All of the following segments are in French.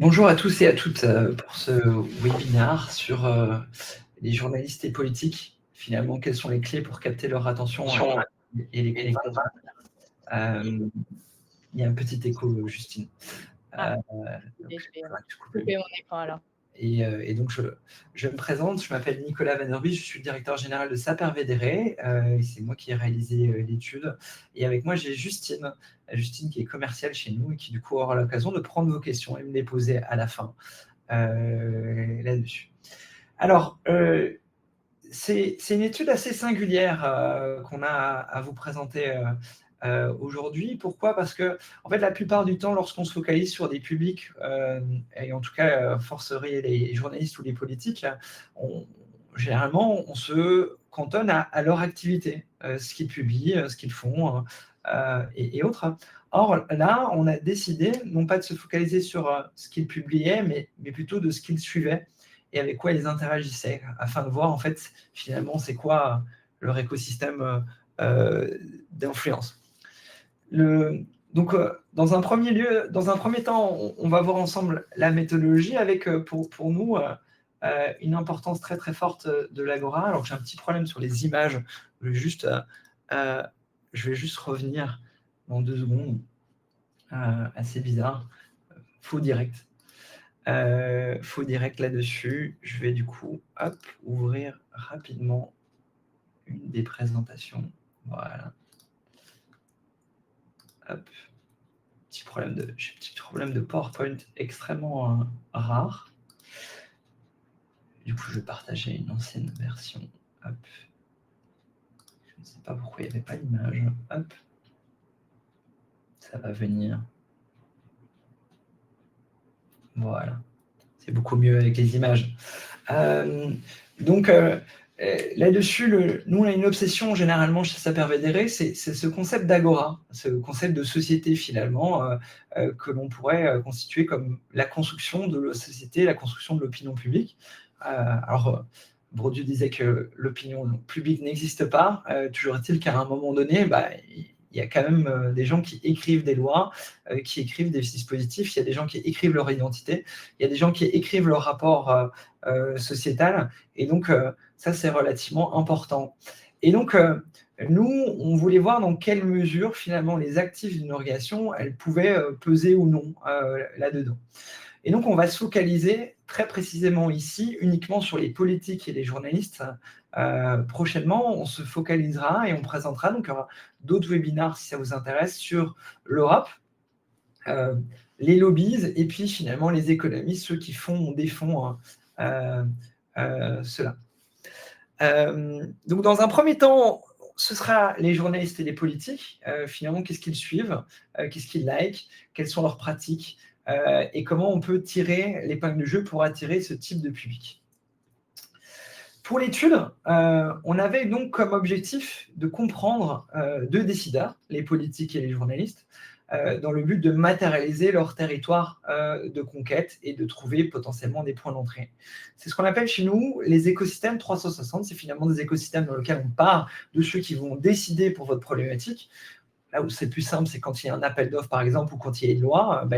Bonjour à tous et à toutes pour ce webinaire sur les journalistes et politiques. Finalement, quelles sont les clés pour capter leur attention et les convaincre. Il y a un petit écho, Justine. Ah, Donc, je vais couper. couper mon écran alors. Et donc, je me présente, je m'appelle Nicolas Van Der Bie, je suis le directeur général de Sapere-Vedere, et c'est moi qui ai réalisé l'étude. Et avec moi, j'ai Justine qui est commerciale chez nous et qui du coup aura l'occasion de prendre vos questions et me les poser à la fin là-dessus. Alors, c'est une étude assez singulière qu'on a à vous présenter aujourd'hui. Pourquoi? Parce que, en fait, la plupart du temps, lorsqu'on se focalise sur des publics, et en tout cas, forcerie les journalistes ou les politiques, généralement, on se cantonne à leur activité, ce qu'ils publient, ce qu'ils font, et autres. Or, là, on a décidé, non pas de se focaliser sur ce qu'ils publiaient, mais plutôt de ce qu'ils suivaient et avec quoi ils interagissaient, afin de voir, en fait, finalement, c'est quoi leur écosystème d'influence. Donc, dans un premier temps, on va voir ensemble la méthodologie avec, pour nous, une importance très très forte de l'Agora. Alors, j'ai un petit problème sur les images. Je vais juste revenir dans 2 secondes. Assez bizarre. Faux direct. Faux direct là-dessus. Je vais du coup, hop, ouvrir rapidement une des présentations. Voilà. Hop. J'ai un petit problème de PowerPoint extrêmement rare. Du coup, je vais partager une ancienne version. Hop. Je ne sais pas pourquoi il n'y avait pas d'image. Hop. Ça va venir. Voilà. C'est beaucoup mieux avec les images. Donc, là-dessus, nous, on a une obsession généralement chez Sapere-Vedere, c'est ce concept d'agora, ce concept de société finalement, que l'on pourrait constituer comme la construction de la société, la construction de l'opinion publique. Alors, Bourdieu disait que l'opinion publique n'existe pas, toujours est-il qu'à un moment donné, il y a quand même des gens qui écrivent des lois, qui écrivent des dispositifs, il y a des gens qui écrivent leur identité, il y a des gens qui écrivent leur rapport sociétal, et donc ça, c'est relativement important. Et donc, nous, on voulait voir dans quelle mesure, finalement, les actifs d'une organisation, elles pouvaient peser ou non là-dedans. Et donc, on va se focaliser très précisément ici, uniquement sur les politiques et les journalistes. Prochainement, on se focalisera et on présentera donc d'autres webinaires, si ça vous intéresse, sur l'Europe, les lobbies et puis finalement les économistes, ceux qui défont cela. Donc, dans un premier temps, ce sera les journalistes et les politiques. Finalement, qu'est-ce qu'ils suivent, qu'est-ce qu'ils likent, quelles sont leurs pratiques, et comment on peut tirer l'épingle du jeu pour attirer ce type de public. Pour l'étude, on avait donc comme objectif de comprendre 2 décideurs, les politiques et les journalistes, dans le but de matérialiser leur territoire de conquête et de trouver potentiellement des points d'entrée. C'est ce qu'on appelle chez nous les écosystèmes 360. C'est finalement des écosystèmes dans lesquels on part de ceux qui vont décider pour votre problématique. Là où c'est plus simple, c'est quand il y a un appel d'offres, par exemple, ou quand il y a une loi.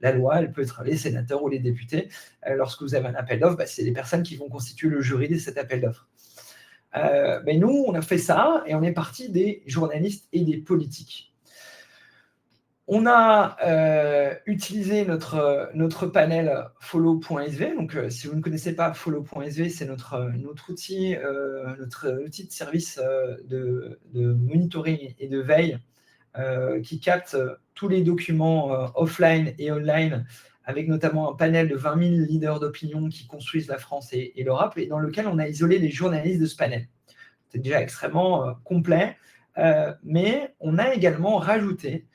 La loi, elle peut être les sénateurs ou les députés. Lorsque vous avez un appel d'offres, c'est les personnes qui vont constituer le jury de cet appel d'offres. Nous, on a fait ça et on est parti des journalistes et des politiques. On a utilisé notre panel follow.sv. Donc, si vous ne connaissez pas follow.sv, c'est notre outil de service de monitoring et de veille qui capte tous les documents offline et online, avec notamment un panel de 20 000 leaders d'opinion qui construisent la France et l'Europe, et dans lequel on a isolé les journalistes de ce panel. C'est déjà extrêmement complet, mais on a également rajouté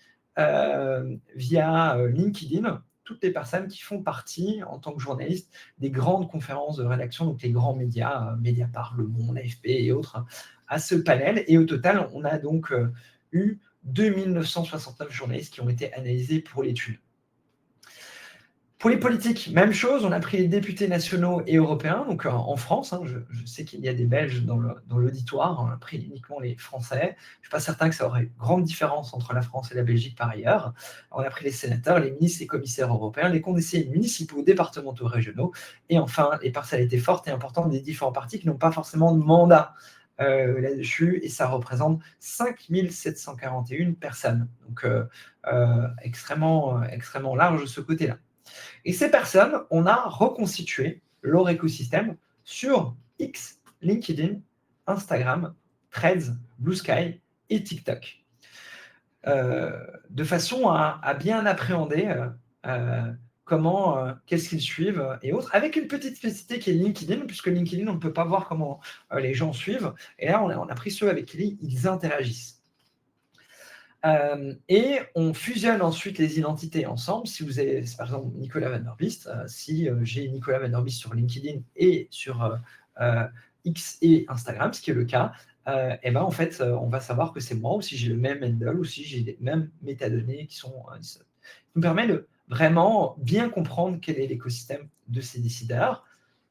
via LinkedIn toutes les personnes qui font partie, en tant que journalistes, des grandes conférences de rédaction, donc les grands médias, Mediapart, Le Monde, AFP et autres, à ce panel. Et au total, on a donc eu 2969 journalistes qui ont été analysés pour l'étude. Pour les politiques, même chose, on a pris les députés nationaux et européens, donc en France, hein, je sais qu'il y a des Belges dans l'auditoire, on a pris uniquement les Français. Je ne suis pas certain que ça aurait grande différence entre la France et la Belgique par ailleurs. On a pris les sénateurs, les ministres et commissaires européens, les conseillers municipaux, départementaux, régionaux, et enfin les personnalités fortes et importantes des différents partis qui n'ont pas forcément de mandat là-dessus, et ça représente 5741 personnes, donc extrêmement large de ce côté-là. Et ces personnes, on a reconstitué leur écosystème sur X, LinkedIn, Instagram, Threads, Blue Sky et TikTok. De façon à bien appréhender qu'est-ce qu'ils suivent et autres, avec une petite spécificité qui est LinkedIn, puisque LinkedIn, on ne peut pas voir comment les gens suivent. Et là, on a pris ceux avec qui ils interagissent. Et on fusionne ensuite les identités ensemble. Si vous avez, par exemple, Nicolas Van Der Beest, si j'ai Nicolas Van Der Beest sur LinkedIn et sur X et Instagram, ce qui est le cas, et ben en fait, on va savoir que c'est moi, ou si j'ai le même handle, ou si j'ai les mêmes métadonnées qui sont. Ça nous permet de vraiment bien comprendre quel est l'écosystème de ces décideurs.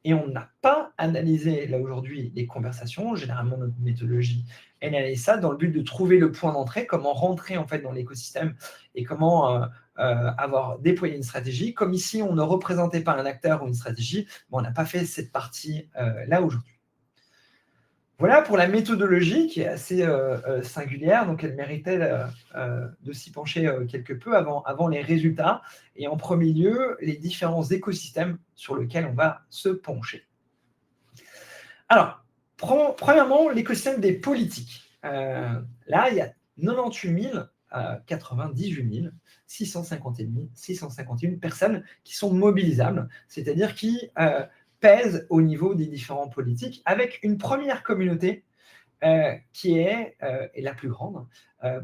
Et on n'a pas analysé, là aujourd'hui, les conversations. Généralement, notre méthodologie, elle analyse ça dans le but de trouver le point d'entrée, comment rentrer en fait dans l'écosystème et comment avoir déployé une stratégie. Comme ici, on ne représentait pas un acteur ou une stratégie, on n'a pas fait cette partie là aujourd'hui. Voilà pour la méthodologie qui est assez singulière, donc elle méritait de s'y pencher quelque peu avant les résultats. Et en premier lieu, les différents écosystèmes sur lesquels on va se pencher. Alors, premièrement, l'écosystème des politiques. Là, il y a 98 98 651 personnes qui sont mobilisables, c'est-à-dire qui pèsent au niveau des différents politiques, avec une première communauté qui est la plus grande,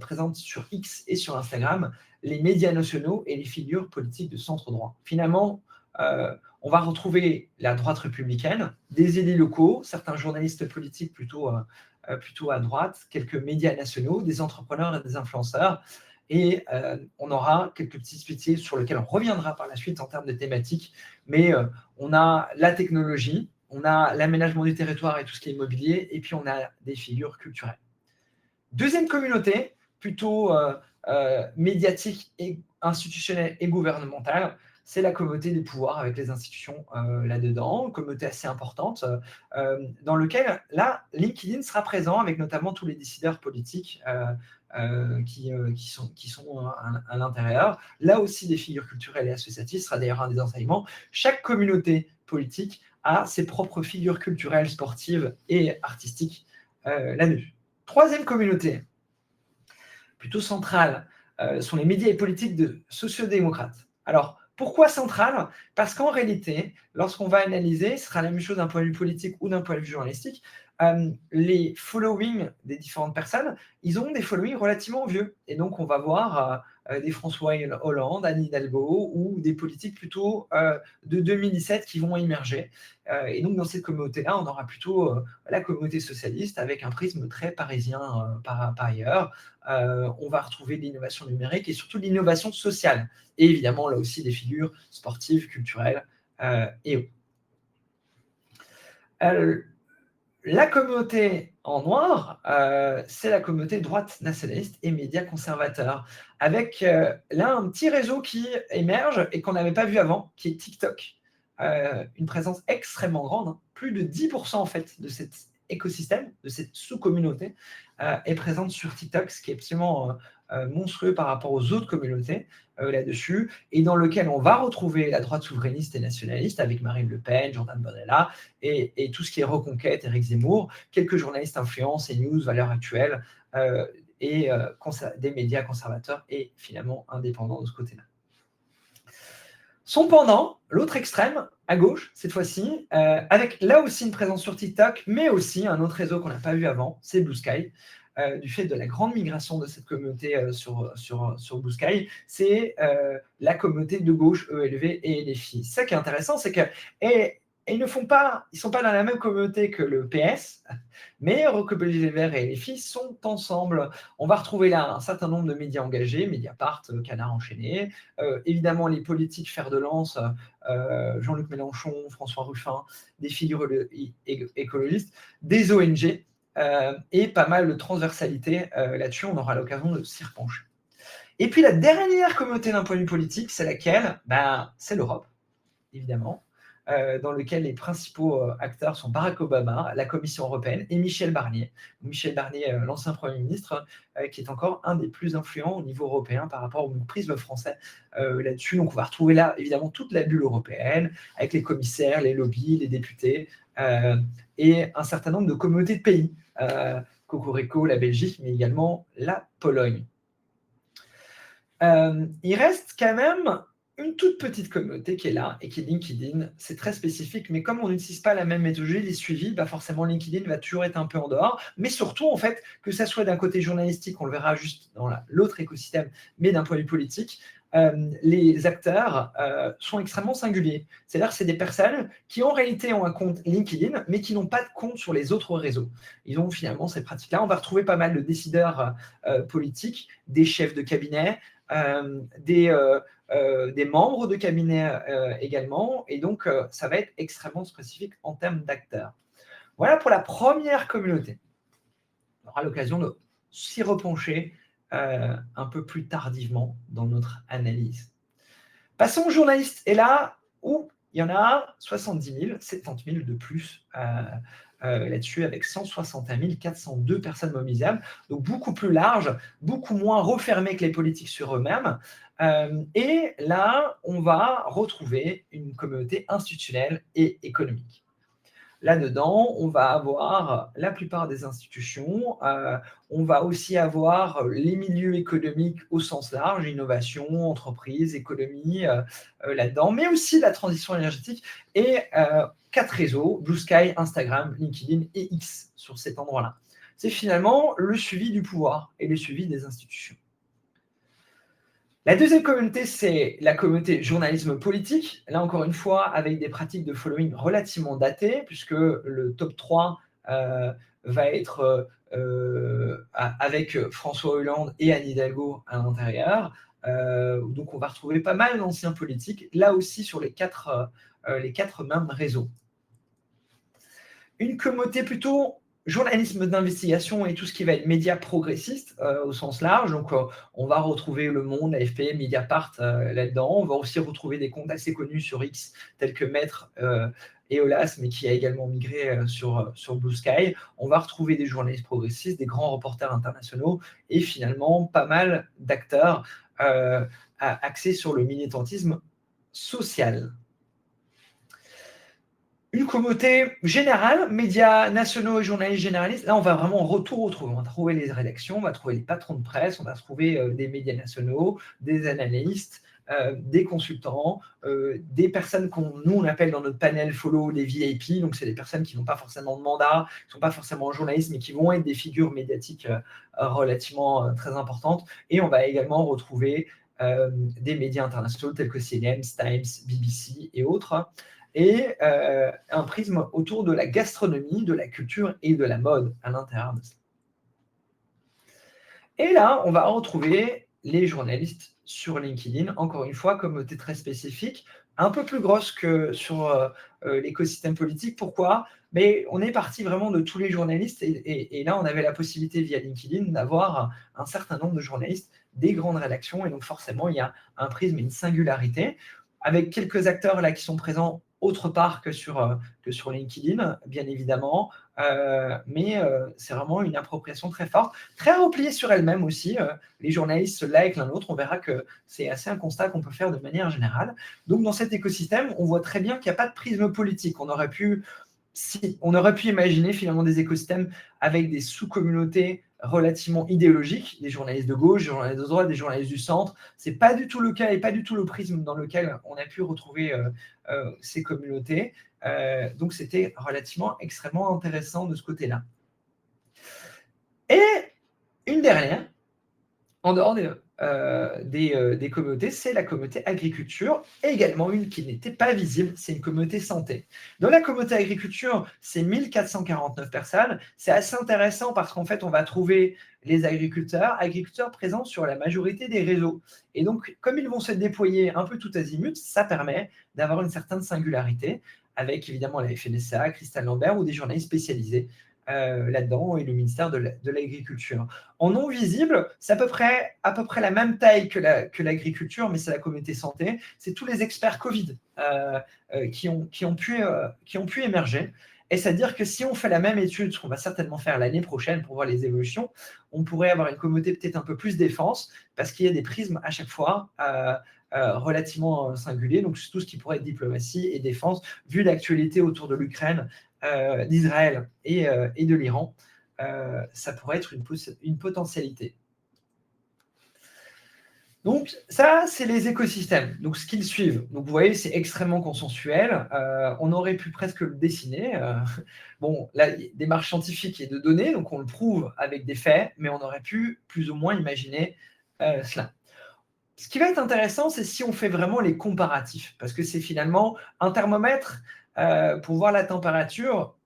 présente sur X et sur Instagram, les médias nationaux et les figures politiques de centre-droit. Finalement, on va retrouver la droite républicaine, des élus locaux, certains journalistes politiques plutôt à droite, quelques médias nationaux, des entrepreneurs et des influenceurs. Et on aura quelques petits spécialités sur lesquels on reviendra par la suite en termes de thématiques. Mais on a la technologie, on a l'aménagement du territoire et tout ce qui est immobilier, et puis on a des figures culturelles. Deuxième communauté, plutôt médiatique, et institutionnelle et gouvernementale, c'est la communauté des pouvoirs avec les institutions là-dedans, une communauté assez importante, dans lequel, là, LinkedIn sera présent avec notamment tous les décideurs politiques qui sont à l'intérieur. Là aussi, des figures culturelles et associatives, ce sera d'ailleurs un des enseignements. Chaque communauté politique a ses propres figures culturelles, sportives et artistiques là-dessus. Troisième communauté, plutôt centrale, sont les médias et politiques de sociodémocrates. Alors, pourquoi centrale? Parce qu'en réalité, lorsqu'on va analyser, ce sera la même chose d'un point de vue politique ou d'un point de vue journalistique, les followings des différentes personnes, ils ont des followings relativement vieux. Et donc, on va voir des François Hollande, Anne Hidalgo, ou des politiques plutôt de 2017 qui vont émerger. Et donc, dans cette communauté-là, on aura plutôt la communauté socialiste avec un prisme très parisien par ailleurs. On va retrouver de l'innovation numérique et surtout de l'innovation sociale. Et évidemment, là aussi, des figures sportives, culturelles et autres. La communauté en noir, c'est la communauté droite nationaliste et médias conservateurs, avec là un petit réseau qui émerge et qu'on n'avait pas vu avant, qui est TikTok. Une présence extrêmement grande, hein. Plus de 10% en fait de cet écosystème, de cette sous-communauté, est présente sur TikTok, ce qui est absolument monstrueux par rapport aux autres communautés là-dessus, et dans lequel on va retrouver la droite souverainiste et nationaliste avec Marine Le Pen, Jordan Bardella, et tout ce qui est Reconquête, Éric Zemmour, quelques journalistes influents, CNews, Valeurs Actuelles, et des médias conservateurs et finalement indépendants de ce côté-là. Son pendant, l'autre extrême, à gauche, cette fois-ci, avec là aussi une présence sur TikTok, mais aussi un autre réseau qu'on n'a pas vu avant, c'est Blue Sky. Du fait de la grande migration de cette communauté sur Blue Sky, c'est la communauté de gauche ELV et LFI. Ça qui est intéressant, c'est qu'elle Et ils ne sont pas dans la même communauté que le PS, mais Recoller les Verts et les filles sont ensemble. On va retrouver là un certain nombre de médias engagés, Mediapart, Canard enchaîné, évidemment les politiques fer de lance, Jean-Luc Mélenchon, François Ruffin, des figures écologistes, des ONG, et pas mal de transversalité là-dessus, on aura l'occasion de s'y repencher. Et puis la dernière communauté d'un point de vue politique, c'est laquelle? C'est l'Europe, évidemment, dans lequel les principaux acteurs sont Barack Obama, la Commission européenne et Michel Barnier. Michel Barnier, l'ancien Premier ministre, qui est encore un des plus influents au niveau européen par rapport au prisme français là-dessus. Donc on va retrouver là, évidemment, toute la bulle européenne, avec les commissaires, les lobbies, les députés, et un certain nombre de communautés de pays. Cocorico, la Belgique, mais également la Pologne. Il reste quand même une toute petite communauté qui est là et qui est LinkedIn. C'est très spécifique, mais comme on n'utilise pas la même méthodologie des suivis, forcément LinkedIn va toujours être un peu en dehors. Mais surtout, en fait, que ça soit d'un côté journalistique, on le verra juste dans l'autre écosystème, mais d'un point de vue politique, les acteurs sont extrêmement singuliers. C'est-à-dire que c'est des personnes qui en réalité ont un compte LinkedIn, mais qui n'ont pas de compte sur les autres réseaux. Ils ont finalement ces pratiques-là. On va retrouver pas mal de décideurs politiques, des chefs de cabinet, des membres de cabinet également, et donc ça va être extrêmement spécifique en termes d'acteurs. Voilà pour la première communauté. On aura l'occasion de s'y repencher un peu plus tardivement dans notre analyse. Passons aux journalistes, et là, où il y en a 70 000, 70 000 de plus là-dessus, avec 161 402 personnes mobilisables, donc beaucoup plus large, beaucoup moins refermé que les politiques sur eux-mêmes. Et là, on va retrouver une communauté institutionnelle et économique. Là-dedans, on va avoir la plupart des institutions, on va aussi avoir les milieux économiques au sens large, innovation, entreprise, économie là-dedans, mais aussi la transition énergétique et 4 réseaux, Blue Sky, Instagram, LinkedIn et X sur cet endroit-là. C'est finalement le suivi du pouvoir et le suivi des institutions. La deuxième communauté, c'est la communauté journalisme politique. Là, encore une fois, avec des pratiques de following relativement datées, puisque le top 3 va être avec François Hollande et Anne Hidalgo à l'intérieur. Donc, on va retrouver pas mal d'anciens politiques, là aussi sur les quatre mêmes réseaux. Une communauté plutôt journalisme d'investigation et tout ce qui va être médias progressistes au sens large. Donc, on va retrouver Le Monde, AFP, Mediapart là-dedans. On va aussi retrouver des comptes assez connus sur X, tels que Maître et Olas, mais qui a également migré sur Blue Sky. On va retrouver des journalistes progressistes, des grands reporters internationaux et finalement pas mal d'acteurs axés sur le militantisme social. Une communauté générale, médias nationaux et journalistes généralistes. Là, on va vraiment tout retrouver. On va trouver les rédactions, on va trouver les patrons de presse, on va trouver des médias nationaux, des analystes, des consultants, des personnes nous, on appelle dans notre panel follow des VIP. Donc, c'est des personnes qui n'ont pas forcément de mandat, qui ne sont pas forcément en journalisme, mais qui vont être des figures médiatiques relativement très importantes. Et on va également retrouver des médias internationaux tels que CNN, Times, BBC et autres. Et un prisme autour de la gastronomie, de la culture et de la mode à l'intérieur de ça. Et là, on va retrouver les journalistes sur LinkedIn, encore une fois, communauté très spécifique, un peu plus grosse que sur l'écosystème politique. Pourquoi? Mais on est parti vraiment de tous les journalistes et là, on avait la possibilité via LinkedIn d'avoir un certain nombre de journalistes des grandes rédactions et donc forcément, il y a un prisme et une singularité avec quelques acteurs là qui sont présents autre part que sur LinkedIn, bien évidemment, mais c'est vraiment une appropriation très forte, très repliée sur elle-même aussi. Les journalistes se likent l'un l'autre, on verra que c'est assez un constat qu'on peut faire de manière générale. Donc dans cet écosystème, on voit très bien qu'il n'y a pas de prisme politique. On aurait pu imaginer finalement des écosystèmes avec des sous-communautés relativement idéologiques, des journalistes de gauche, des journalistes de droite, des journalistes du centre. Ce n'est pas du tout le cas et pas du tout le prisme dans lequel on a pu retrouver ces communautés. Donc, c'était relativement extrêmement intéressant de ce côté-là. Et une dernière, en dehors des communautés, c'est la communauté agriculture, et également une qui n'était pas visible, c'est une communauté santé. Dans la communauté agriculture, c'est 1449 personnes. C'est assez intéressant parce qu'en fait, on va trouver les agriculteurs présents sur la majorité des réseaux. Et donc, comme ils vont se déployer un peu tout azimut, ça permet d'avoir une certaine singularité avec évidemment la FNSA, Christelle Lambert ou des journalistes spécialisés là-dedans et le ministère de l'Agriculture. En non visible, c'est à peu près la même taille que l'agriculture, mais c'est la communauté santé. C'est tous les experts Covid qui ont pu émerger. Et c'est-à-dire que si on fait la même étude, ce qu'on va certainement faire l'année prochaine pour voir les évolutions, on pourrait avoir une communauté peut-être un peu plus défense, parce qu'il y a des prismes à chaque fois relativement singuliers. Donc, c'est tout ce qui pourrait être diplomatie et défense, vu l'actualité autour de l'Ukraine, d'Israël et de l'Iran, ça pourrait être une potentialité. Donc, ça, c'est les écosystèmes. Donc, ce qu'ils suivent. Donc, vous voyez, c'est extrêmement consensuel. On aurait pu presque le dessiner. Bon, là, il y a des démarches scientifiques et de données, donc on le prouve avec des faits, mais on aurait pu plus ou moins imaginer cela. Ce qui va être intéressant, c'est si on fait vraiment les comparatifs, parce que c'est finalement un thermomètre pour voir la température.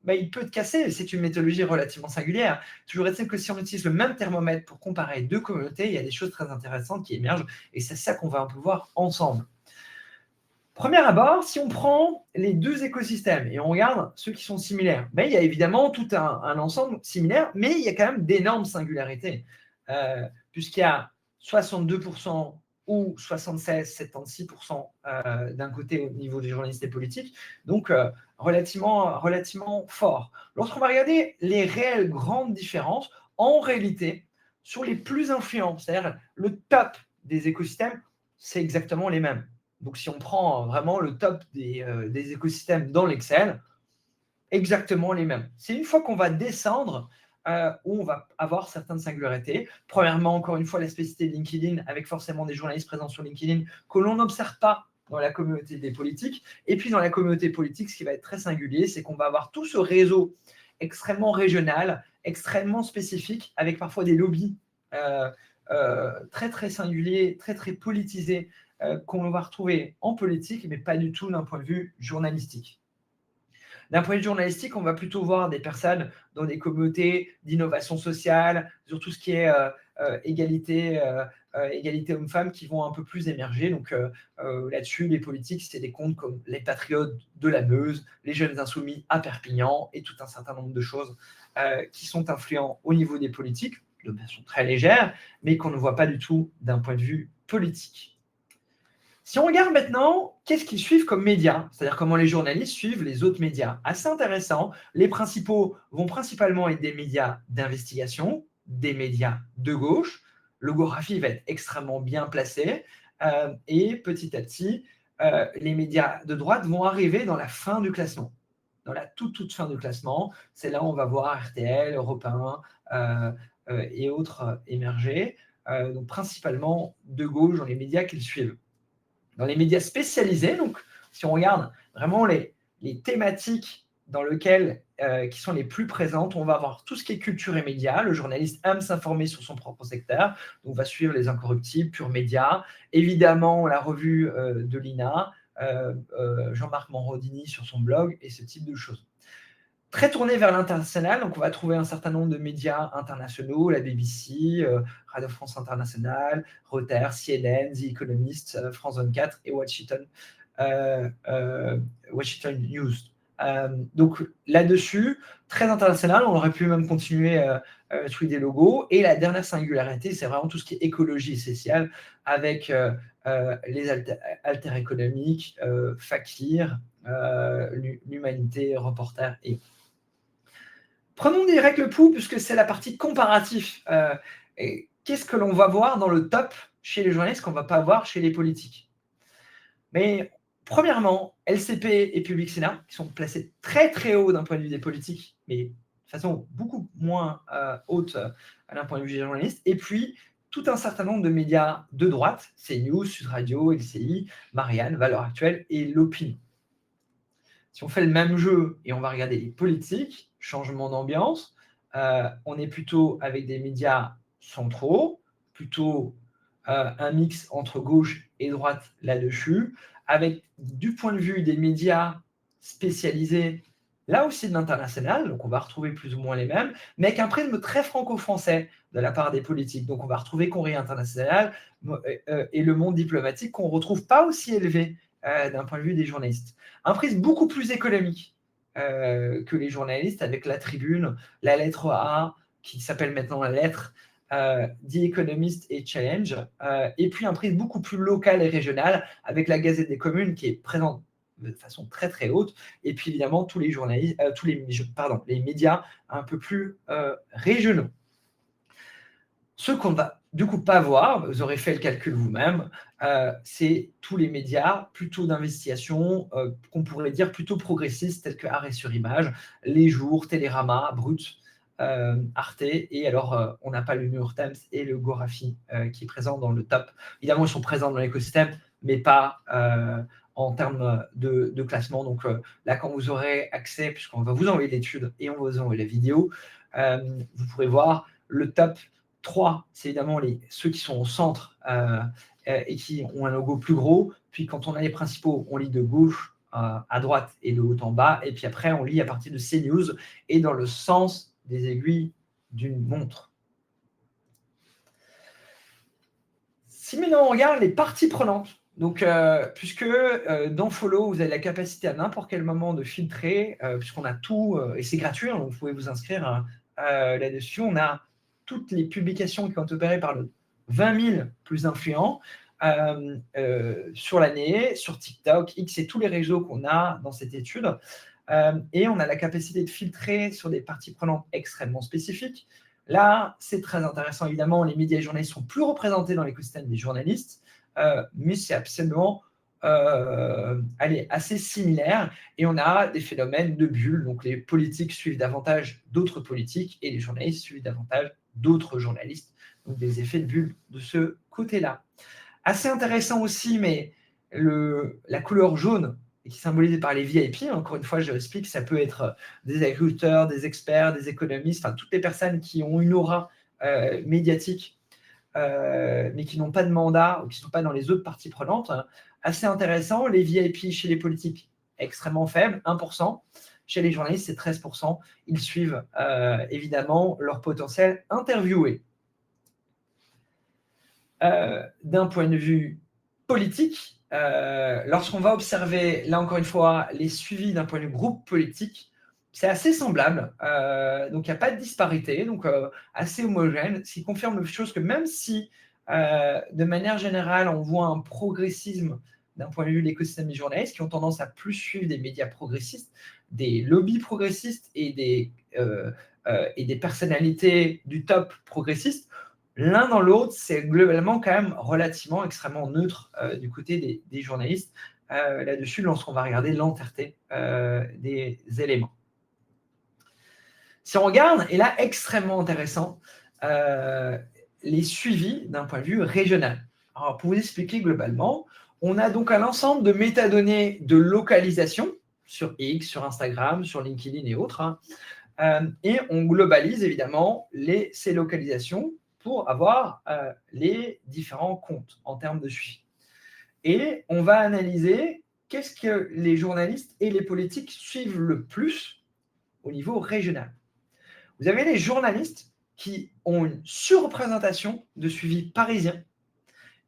Il peut te casser, c'est une méthodologie relativement singulière. Toujours est-il que si on utilise le même thermomètre pour comparer deux communautés, il y a des choses très intéressantes qui émergent, et c'est ça qu'on va un peu voir ensemble. Premier abord, si on prend les deux écosystèmes et on regarde ceux qui sont similaires, il y a évidemment tout un ensemble similaire, mais il y a quand même d'énormes singularités, puisqu'il y a 62% ou 76-76% d'un côté au niveau des journalistes et politiques, donc relativement fort. Lorsqu'on va regarder les réelles grandes différences, en réalité, sur les plus influents, c'est-à-dire le top des écosystèmes, c'est exactement les mêmes. Donc, si on prend vraiment le top des écosystèmes dans l'Excel, exactement les mêmes. C'est une fois qu'on va descendre où on va avoir certaines singularités. Premièrement, encore une fois, la spécificité de LinkedIn, avec forcément des journalistes présents sur LinkedIn que l'on n'observe pas dans la communauté des politiques. Et puis, dans la communauté politique, ce qui va être très singulier, c'est qu'on va avoir tout ce réseau extrêmement régional, extrêmement spécifique, avec parfois des lobbies très, très singuliers, très, très politisés, qu'on va retrouver en politique, mais pas du tout d'un point de vue journalistique. D'un point de vue journalistique, on va plutôt voir des personnes dans des communautés d'innovation sociale, sur tout ce qui est égalité hommes-femmes qui vont un peu plus émerger. Donc là-dessus, les politiques, c'est des comptes comme les Patriotes de la Meuse, les Jeunes Insoumis à Perpignan et tout un certain nombre de choses qui sont influents au niveau des politiques, de façon très légère, mais qu'on ne voit pas du tout d'un point de vue politique. Si on regarde maintenant, qu'est-ce qu'ils suivent comme médias, c'est-à-dire comment les journalistes suivent les autres médias. Assez intéressant, les principaux vont principalement être des médias d'investigation, des médias de gauche. Logographie va être extrêmement bien placée et petit à petit, les médias de droite vont arriver dans la fin du classement. Dans la toute fin du classement, c'est là où on va voir RTL, Europe 1 et autres émerger, donc principalement de gauche dans les médias qu'ils suivent. Dans les médias spécialisés, donc si on regarde vraiment les thématiques dans lesquelles qui sont les plus présentes, on va avoir tout ce qui est culture et médias. Le journaliste aime s'informer sur son propre secteur, donc on va suivre Les Incorruptibles, Pure Média, évidemment la revue de l'INA, Jean-Marc Monrodini sur son blog et ce type de choses. Très tourné vers l'international, donc on va trouver un certain nombre de médias internationaux, la BBC, Radio France Internationale, Reuters, CNN, The Economist, France 24 et Washington News. Donc là-dessus, très international, on aurait pu même continuer à trouver des logos. Et la dernière singularité, c'est vraiment tout ce qui est écologie et sociale, avec les alters économiques, Fakir, l'Humanité, Reporter et prenons direct le pouls, puisque c'est la partie comparatif. Et qu'est-ce que l'on va voir dans le top chez les journalistes qu'on ne va pas voir chez les politiques? Mais premièrement, LCP et Public Sénat, qui sont placés très très haut d'un point de vue des politiques, mais de façon beaucoup moins haute d'un point de vue des journalistes. Et puis, tout un certain nombre de médias de droite, CNews, Sud Radio, LCI, Marianne, Valeurs Actuelles et L'Opinion. Si on fait le même jeu et on va regarder les politiques, changement d'ambiance, on est plutôt avec des médias centraux, plutôt un mix entre gauche et droite là-dessus, avec du point de vue des médias spécialisés, là aussi de l'international, donc on va retrouver plus ou moins les mêmes, mais avec un prisme très franco-français de la part des politiques. Donc on va retrouver Congrès international et le monde diplomatique qu'on ne retrouve pas aussi élevé d'un point de vue des journalistes. Un prisme beaucoup plus économique que les journalistes, avec la Tribune, la lettre A, qui s'appelle maintenant la lettre, The Economist et Challenge, et puis un prisme beaucoup plus local et régional, avec la Gazette des communes qui est présente de façon très très haute, et puis évidemment tous les journalistes, les médias un peu plus régionaux. Ce qu'on ne va du coup pas voir, vous aurez fait le calcul vous-même, c'est tous les médias plutôt d'investigation, qu'on pourrait dire plutôt progressistes, tels que Arrêt sur Image, Les Jours, Télérama, Brut, Arte, et alors on n'a pas le New York Times et le Gorafi qui est présent dans le top. Évidemment, ils sont présents dans l'écosystème, mais pas en termes de classement. Donc là, quand vous aurez accès, puisqu'on va vous envoyer l'étude et on va vous envoyer la vidéo, vous pourrez voir le top 3, c'est évidemment ceux qui sont au centre et qui ont un logo plus gros. Puis quand on a les principaux, on lit de gauche à droite et de haut en bas. Et puis après, on lit à partir de CNews et dans le sens des aiguilles d'une montre. Si maintenant on regarde les parties prenantes, donc puisque dans Follow, vous avez la capacité à n'importe quel moment de filtrer, puisqu'on a tout, et c'est gratuit, hein, donc vous pouvez vous inscrire là-dessus. On a toutes les publications qui ont été opérées par le 20 000 plus influents sur l'année, sur TikTok, X et tous les réseaux qu'on a dans cette étude. Et on a la capacité de filtrer sur des parties prenantes extrêmement spécifiques. Là, c'est très intéressant. Évidemment, les médias et journalistes sont plus représentés dans l'écosystème des journalistes, mais c'est absolument assez similaire. Et on a des phénomènes de bulles. Donc, les politiques suivent davantage d'autres politiques et les journalistes suivent davantage d'autres journalistes. Donc, des effets de bulles de ce côté-là. Assez intéressant aussi, mais la couleur jaune, qui est symbolisée par les VIP, encore une fois, je explique, ça peut être des agriculteurs, des experts, des économistes, enfin toutes les personnes qui ont une aura médiatique, mais qui n'ont pas de mandat ou qui ne sont pas dans les autres parties prenantes. Assez intéressant, les VIP chez les politiques, extrêmement faibles, 1%. Chez les journalistes, c'est 13%. Ils suivent évidemment leur potentiel interviewé. D'un point de vue politique, lorsqu'on va observer, là encore une fois, les suivis d'un point de vue groupe politique, c'est assez semblable. Donc, il n'y a pas de disparité, donc assez homogène, ce qui confirme la chose que même si, de manière générale, on voit un progressisme d'un point de vue de l'écosystème des journalistes qui ont tendance à plus suivre des médias progressistes, des lobbies progressistes et des personnalités du top progressistes, l'un dans l'autre, c'est globalement quand même relativement extrêmement neutre du côté des journalistes là-dessus lorsqu'on va regarder l'entièreté des éléments. Si on regarde, et là, extrêmement intéressant, les suivis d'un point de vue régional. Alors, pour vous expliquer globalement, on a donc un ensemble de métadonnées de localisation sur X, sur Instagram, sur LinkedIn et autres, et on globalise évidemment ces localisations pour avoir les différents comptes en termes de suivi. Et on va analyser qu'est-ce que les journalistes et les politiques suivent le plus au niveau régional. Vous avez les journalistes qui ont une surreprésentation de suivi parisien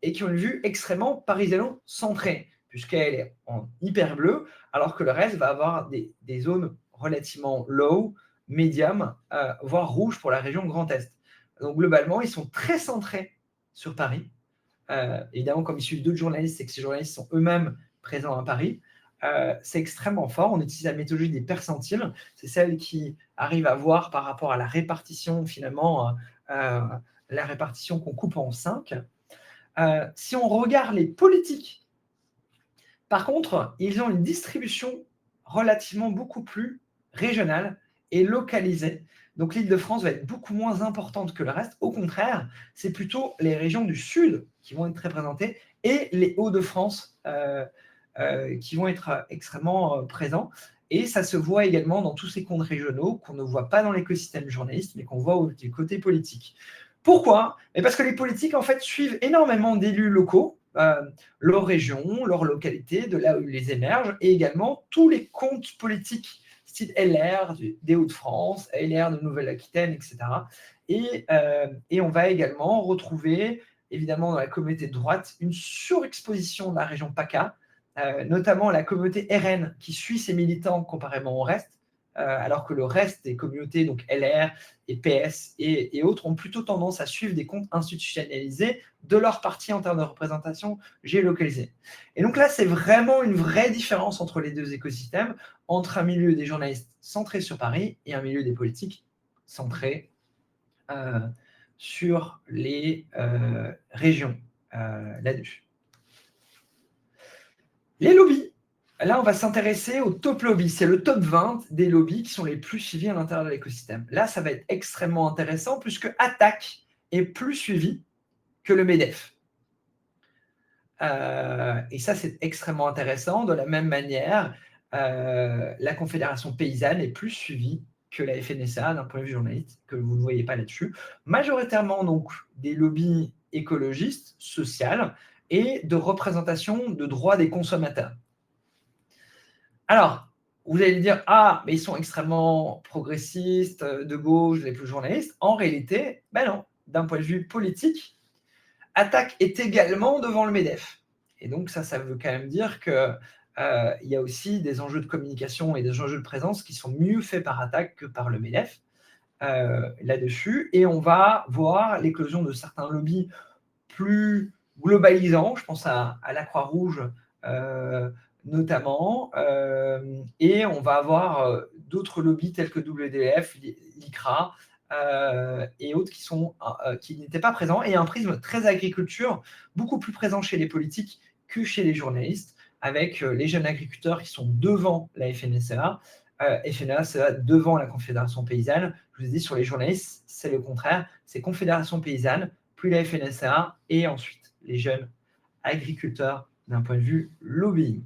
et qui ont une vue extrêmement parisiano-centrée, puisqu'elle est en hyper bleu, alors que le reste va avoir des zones relativement low, medium, voire rouge pour la région Grand Est. Donc globalement, ils sont très centrés sur Paris. Évidemment, comme ils suivent d'autres journalistes, c'est que ces journalistes sont eux-mêmes présents à Paris. C'est extrêmement fort. On utilise la méthodologie des percentiles. C'est celle qui arrive à voir par rapport à la répartition, finalement, la répartition qu'on coupe en 5. Si on regarde les politiques, par contre, ils ont une distribution relativement beaucoup plus régionale et localisée. Donc l'Île-de-France va être beaucoup moins importante que le reste. Au contraire, c'est plutôt les régions du sud qui vont être très présentées et les Hauts-de-France qui vont être extrêmement présents. Et ça se voit également dans tous ces comptes régionaux qu'on ne voit pas dans l'écosystème journaliste, mais qu'on voit du côté politique. Pourquoi? Parce que les politiques, en fait, suivent énormément d'élus locaux, leur région, leur localité, de là où ils émergent, et également tous les comptes politiques, style LR des Hauts-de-France, LR de Nouvelle-Aquitaine, etc. Et on va également retrouver, évidemment, dans la communauté de droite, une surexposition de la région PACA, notamment la communauté RN qui suit ses militants comparément au reste, alors que le reste des communautés, donc LR et PS et autres, ont plutôt tendance à suivre des comptes institutionnalisés de leur parti en termes de représentation géolocalisée. Et donc là, c'est vraiment une vraie différence entre les deux écosystèmes, entre un milieu des journalistes centré sur Paris et un milieu des politiques centré sur les régions là-dessus. Les lobbies. Là, on va s'intéresser au top lobby. C'est le top 20 des lobbies qui sont les plus suivis à l'intérieur de l'écosystème. Là, ça va être extrêmement intéressant puisque Attaque est plus suivi que le MEDEF. Et ça, c'est extrêmement intéressant. De la même manière, la Confédération paysanne est plus suivie que la FNSA d'un point de vue journaliste, que vous ne voyez pas là-dessus. Majoritairement, donc, des lobbies écologistes, sociaux et de représentation de droits des consommateurs. Alors, vous allez me dire, ah, mais ils sont extrêmement progressistes, de gauche, les plus journalistes. En réalité, ben non, d'un point de vue politique, Attaque est également devant le MEDEF. Et donc ça veut quand même dire qu'il y a aussi des enjeux de communication et des enjeux de présence qui sont mieux faits par Attaque que par le MEDEF là-dessus. Et on va voir l'éclosion de certains lobbies plus globalisants, je pense à la Croix-Rouge notamment, et on va avoir d'autres lobbies tels que WDF, l'ICRA, et autres qui n'étaient pas présents, et un prisme très agriculture, beaucoup plus présent chez les politiques que chez les journalistes, avec les jeunes agriculteurs qui sont devant la FNSEA, FNSEA devant la Confédération paysanne. Je vous ai dit, sur les journalistes, c'est le contraire, c'est Confédération paysanne, puis la FNSEA, et ensuite les jeunes agriculteurs d'un point de vue lobbying.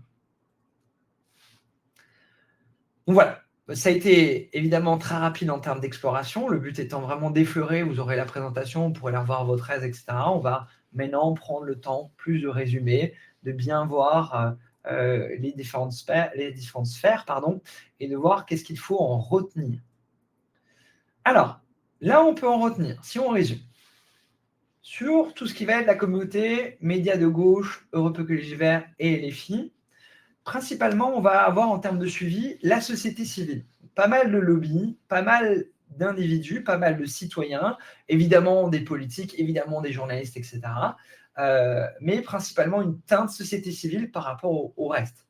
Donc voilà, ça a été évidemment très rapide en termes d'exploration, le but étant vraiment d'effleurer, vous aurez la présentation, vous pourrez la revoir à votre aise, etc. On va maintenant prendre le temps plus de résumer, de bien voir les différentes sphères, et de voir qu'est-ce qu'il faut en retenir. Alors, là, on peut en retenir, si on résume, sur tout ce qui va être la communauté, médias de gauche, Europe Écologie Vert et LFI. Principalement, on va avoir en termes de suivi la société civile. Pas mal de lobbies, pas mal d'individus, pas mal de citoyens, évidemment des politiques, évidemment des journalistes, etc. Mais principalement une teinte société civile par rapport au reste.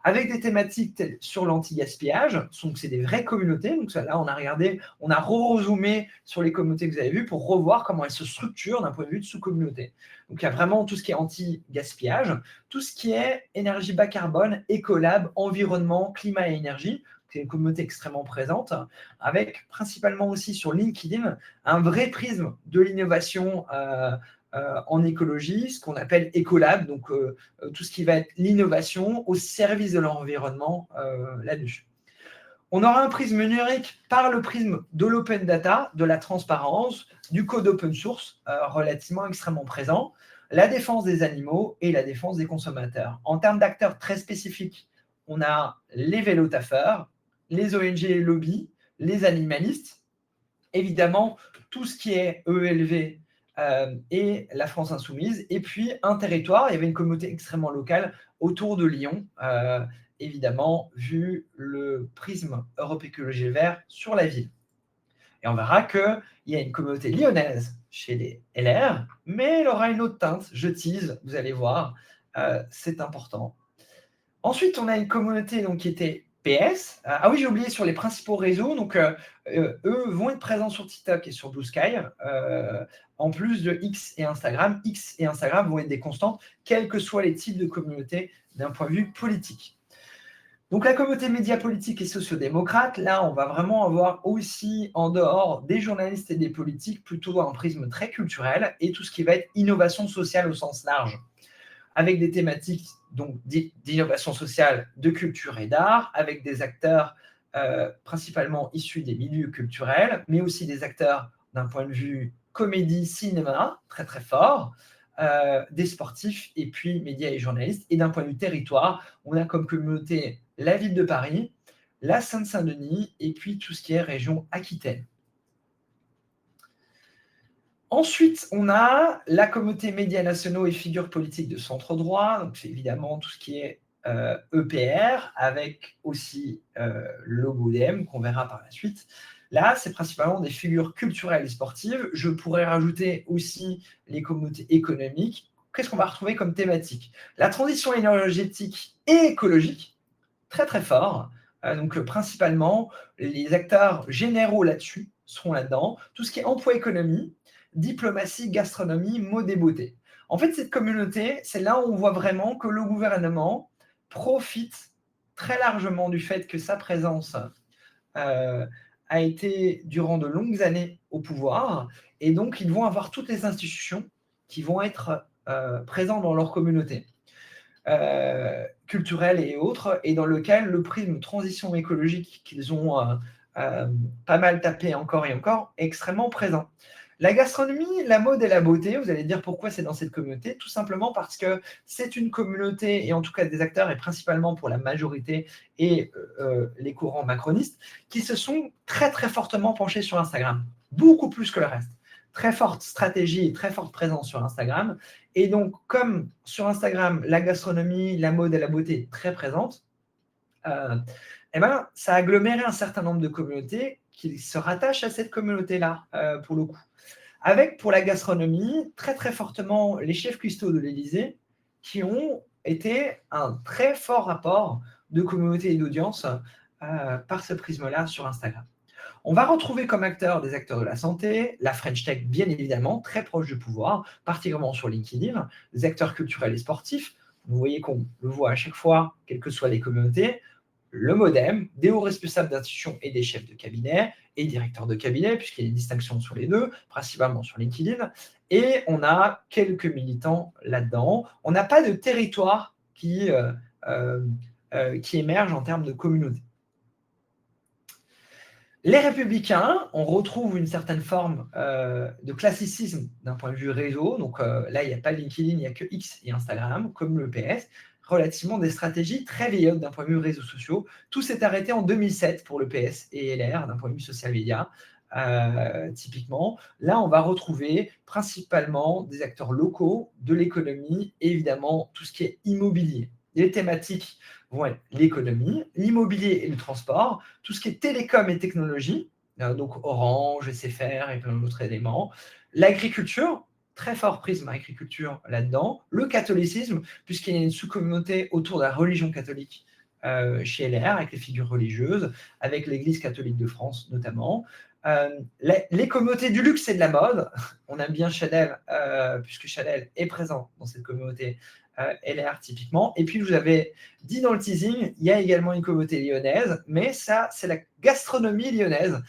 Avec des thématiques sur l'anti-gaspillage, donc c'est des vraies communautés. Donc là, on a regardé, on a re-zoomé sur les communautés que vous avez vues pour revoir comment elles se structurent d'un point de vue de sous-communauté. Donc il y a vraiment tout ce qui est anti-gaspillage, tout ce qui est énergie bas carbone, écolab, environnement, climat et énergie. C'est une communauté extrêmement présente, avec principalement aussi sur LinkedIn un vrai prisme de l'innovation en écologie, ce qu'on appelle Ecolab, donc tout ce qui va être l'innovation au service de l'environnement là-dessus. On aura un prisme numérique par le prisme de l'open data, de la transparence, du code open source relativement extrêmement présent, la défense des animaux et la défense des consommateurs. En termes d'acteurs très spécifiques, on a les vélotaffeurs, les ONG et lobbies, les animalistes, évidemment tout ce qui est EELV et la France Insoumise, et puis un territoire, il y avait une communauté extrêmement locale autour de Lyon, évidemment, vu le prisme Europe Écologie Vert sur la ville. Et on verra qu'il y a une communauté lyonnaise chez les LR, mais elle aura une autre teinte, je tease, vous allez voir, c'est important. Ensuite, on a une communauté donc, qui était PS. Ah oui, j'ai oublié sur les principaux réseaux. Donc, eux vont être présents sur TikTok et sur Blue Sky, en plus de X et Instagram. X et Instagram vont être des constantes, quels que soient les types de communautés d'un point de vue politique. Donc, la communauté média politique et sociodémocrate, là, on va vraiment avoir aussi, en dehors des journalistes et des politiques, plutôt un prisme très culturel et tout ce qui va être innovation sociale au sens large, avec des thématiques donc d'innovation sociale, de culture et d'art, avec des acteurs principalement issus des milieux culturels, mais aussi des acteurs d'un point de vue comédie, cinéma, très très fort, des sportifs et puis médias et journalistes. Et d'un point de vue territoire, on a comme communauté la ville de Paris, la Seine-Saint-Denis et puis tout ce qui est région Aquitaine. Ensuite, on a la communauté médias nationaux et figures politiques de centre droit, donc c'est évidemment tout ce qui est EPR, avec aussi l'OGODM qu'on verra par la suite. Là, c'est principalement des figures culturelles et sportives. Je pourrais rajouter aussi les communautés économiques. Qu'est-ce qu'on va retrouver comme thématique? La transition énergétique et écologique, très très fort. Donc principalement, les acteurs généraux là-dessus seront là-dedans. Tout ce qui est emploi-économie, diplomatie, gastronomie, mode et beauté. En fait, cette communauté, c'est là où on voit vraiment que le gouvernement profite très largement du fait que sa présence a été durant de longues années au pouvoir, et donc ils vont avoir toutes les institutions qui vont être présentes dans leur communauté. Culturelle et autres, et dans lequel le prisme transition écologique qu'ils ont pas mal tapé encore et encore est extrêmement présent. La gastronomie, la mode et la beauté, vous allez dire pourquoi c'est dans cette communauté, tout simplement parce que c'est une communauté, et en tout cas des acteurs, et principalement pour la majorité et les courants macronistes, qui se sont très très fortement penchés sur Instagram, beaucoup plus que le reste. Très forte stratégie et très forte présence sur Instagram. Et donc, comme sur Instagram, la gastronomie, la mode et la beauté est très présente, eh ben, ça a aggloméré un certain nombre de communautés qui se rattachent à cette communauté-là, pour le coup. Avec, pour la gastronomie, très très fortement les chefs cuistots de l'Élysée, qui ont été un très fort rapport de communauté et d'audience par ce prisme-là sur Instagram. On va retrouver comme acteurs des acteurs de la santé, la French Tech bien évidemment, très proche du pouvoir, particulièrement sur LinkedIn, des acteurs culturels et sportifs. Vous voyez qu'on le voit à chaque fois, quelles que soient les communautés, le MODEM, des hauts responsables d'institutions et des chefs de cabinet et directeurs de cabinet, puisqu'il y a des distinctions sur les deux, principalement sur LinkedIn. Et on a quelques militants là-dedans. On n'a pas de territoire qui émerge en termes de communauté. Les Républicains, on retrouve une certaine forme de classicisme d'un point de vue réseau. Donc là, il n'y a pas LinkedIn, il n'y a que X et Instagram, comme le PS. Relativement des stratégies très vieillottes d'un point de vue réseaux sociaux. Tout s'est arrêté en 2007 pour le PS et LR d'un point de vue social media, typiquement. Là, on va retrouver principalement des acteurs locaux de l'économie et évidemment tout ce qui est immobilier. Les thématiques vont être l'économie, l'immobilier et le transport, tout ce qui est télécom et technologie, donc Orange, SFR et plein d'autres éléments, l'agriculture, très fort prisme agriculture là-dedans, le catholicisme, puisqu'il y a une sous-communauté autour de la religion catholique chez LR, avec les figures religieuses, avec l'Église catholique de France notamment. Les communautés du luxe et de la mode, on aime bien Chanel, puisque Chanel est présent dans cette communauté LR typiquement. Et puis, vous avez dit dans le teasing, il y a également une communauté lyonnaise, mais ça, c'est la gastronomie lyonnaise,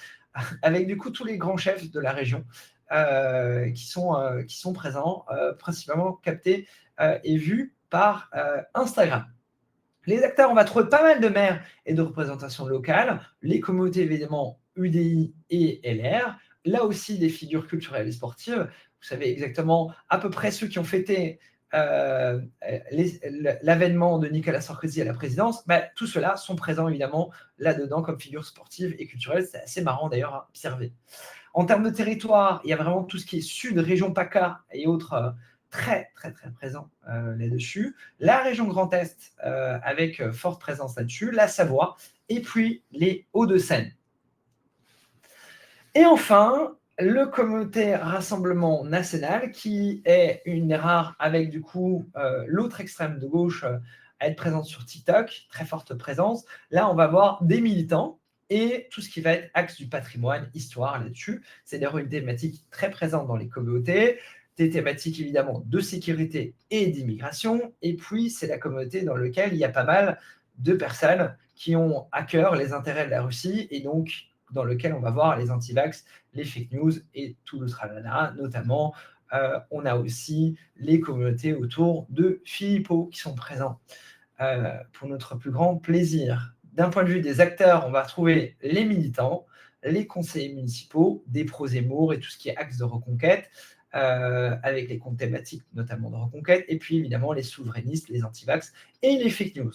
avec du coup tous les grands chefs de la région qui sont présents, principalement captés et vus par Instagram. Les acteurs, on va trouver pas mal de maires et de représentations locales, les communautés évidemment UDI et LR, là aussi des figures culturelles et sportives. Vous savez exactement à peu près ceux qui ont fêté l'avènement de Nicolas Sarkozy à la présidence, tous ceux-là sont présents évidemment là-dedans comme figures sportives et culturelles. C'est assez marrant d'ailleurs à observer. En termes de territoire, il y a vraiment tout ce qui est sud, région PACA et autres très, très, très présents là-dessus. La région Grand Est avec forte présence là-dessus, la Savoie et puis les Hauts-de-Seine. Et enfin, le comité Rassemblement National, qui est une des rares avec du coup l'autre extrême de gauche à être présente sur TikTok, très forte présence. Là, on va voir des militants et tout ce qui va être axe du patrimoine, histoire là-dessus. C'est d'ailleurs une thématique très présente dans les communautés, des thématiques évidemment de sécurité et d'immigration. Et puis, c'est la communauté dans laquelle il y a pas mal de personnes qui ont à cœur les intérêts de la Russie et donc dans lequel on va voir les anti-vax, les fake news et tout le tralala. Notamment, on a aussi les communautés autour de Philippot qui sont présents pour notre plus grand plaisir. D'un point de vue des acteurs, on va retrouver les militants, les conseillers municipaux, des pro-Zemmour et tout ce qui est axe de reconquête, avec les comptes thématiques notamment de reconquête, et puis évidemment les souverainistes, les anti-vax et les fake news.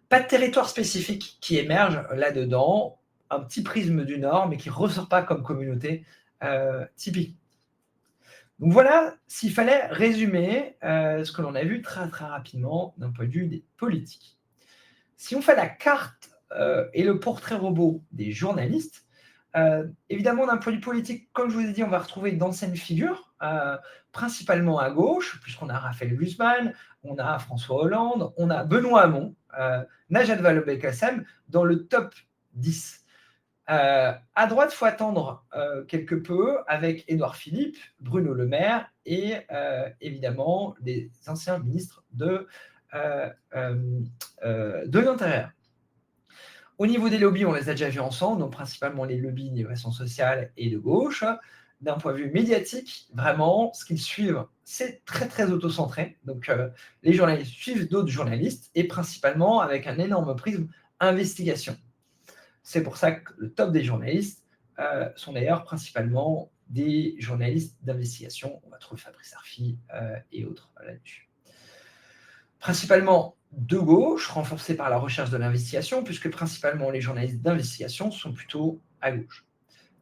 Pas de territoire spécifique qui émerge là-dedans, un petit prisme du Nord, mais qui ne ressort pas comme communauté typique. Donc voilà, s'il fallait résumer ce que l'on a vu très très rapidement d'un point de vue des politiques. Si on fait la carte et le portrait robot des journalistes, évidemment d'un point de vue politique, comme je vous ai dit, on va retrouver d'anciennes figures, principalement à gauche, puisqu'on a Raphaël Glucksmann, on a François Hollande, on a Benoît Hamon, Najat Vallaud-Belkacem dans le top 10. À droite, il faut attendre quelque peu avec Édouard Philippe, Bruno Le Maire et évidemment des anciens ministres de l'Intérieur. Au niveau des lobbies, on les a déjà vus ensemble, donc principalement les lobbies d'innovation sociale et de gauche. D'un point de vue médiatique, vraiment, ce qu'ils suivent, c'est très très autocentré. Donc les journalistes suivent d'autres journalistes et principalement avec un énorme prisme investigation. C'est pour ça que le top des journalistes sont d'ailleurs principalement des journalistes d'investigation. On va trouver Fabrice Arfi et autres là-dessus. Principalement de gauche, renforcés par la recherche de l'investigation, puisque principalement les journalistes d'investigation sont plutôt à gauche.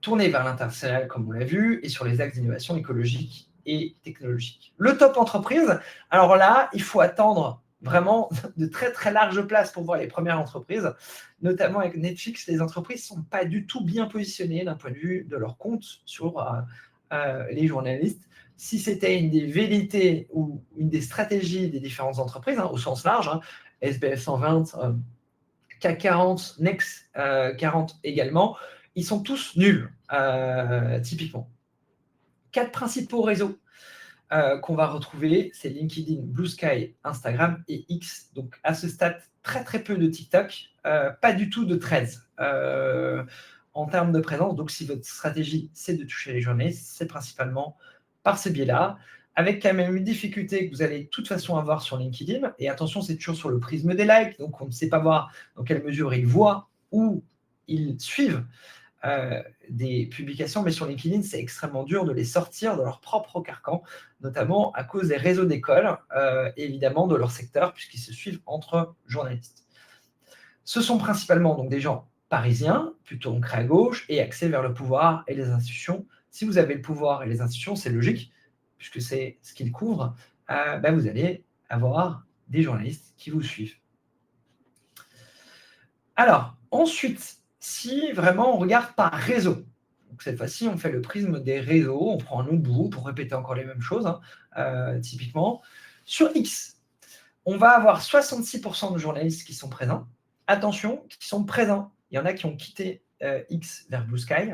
Tournés vers l'international, comme on l'a vu, et sur les axes d'innovation écologique et technologique. Le top entreprise, alors là, il faut attendre vraiment de très très larges places pour voir les premières entreprises, notamment avec Netflix. Les entreprises ne sont pas du tout bien positionnées d'un point de vue de leur compte sur les journalistes. Si c'était une des vérités ou une des stratégies des différentes entreprises, au sens large, SBF 120, CAC 40, Next 40 également, ils sont tous nuls, typiquement. 4 principaux réseaux qu'on va retrouver, c'est LinkedIn, Blue Sky, Instagram et X. Donc à ce stade, très très peu de TikTok, pas du tout de Threads en termes de présence. Donc si votre stratégie, c'est de toucher les journalistes, c'est principalement par ce biais-là, avec quand même une difficulté que vous allez de toute façon avoir sur LinkedIn. Et attention, c'est toujours sur le prisme des likes, donc on ne sait pas voir dans quelle mesure ils voient ou ils suivent des publications, mais sur LinkedIn, c'est extrêmement dur de les sortir de leur propre carcan, notamment à cause des réseaux d'écoles et évidemment de leur secteur, puisqu'ils se suivent entre journalistes. Ce sont principalement donc des gens parisiens, plutôt ancrés à gauche et axés vers le pouvoir et les institutions. Si vous avez le pouvoir et les institutions, c'est logique, puisque c'est ce qu'ils couvrent, vous allez avoir des journalistes qui vous suivent. Alors, ensuite, si vraiment on regarde par réseau, donc cette fois-ci, on fait le prisme des réseaux, on prend un autre bout pour répéter encore les mêmes choses, typiquement. Sur X, on va avoir 66% de journalistes qui sont présents. Attention, qui sont présents. Il y en a qui ont quitté X vers Blue Sky.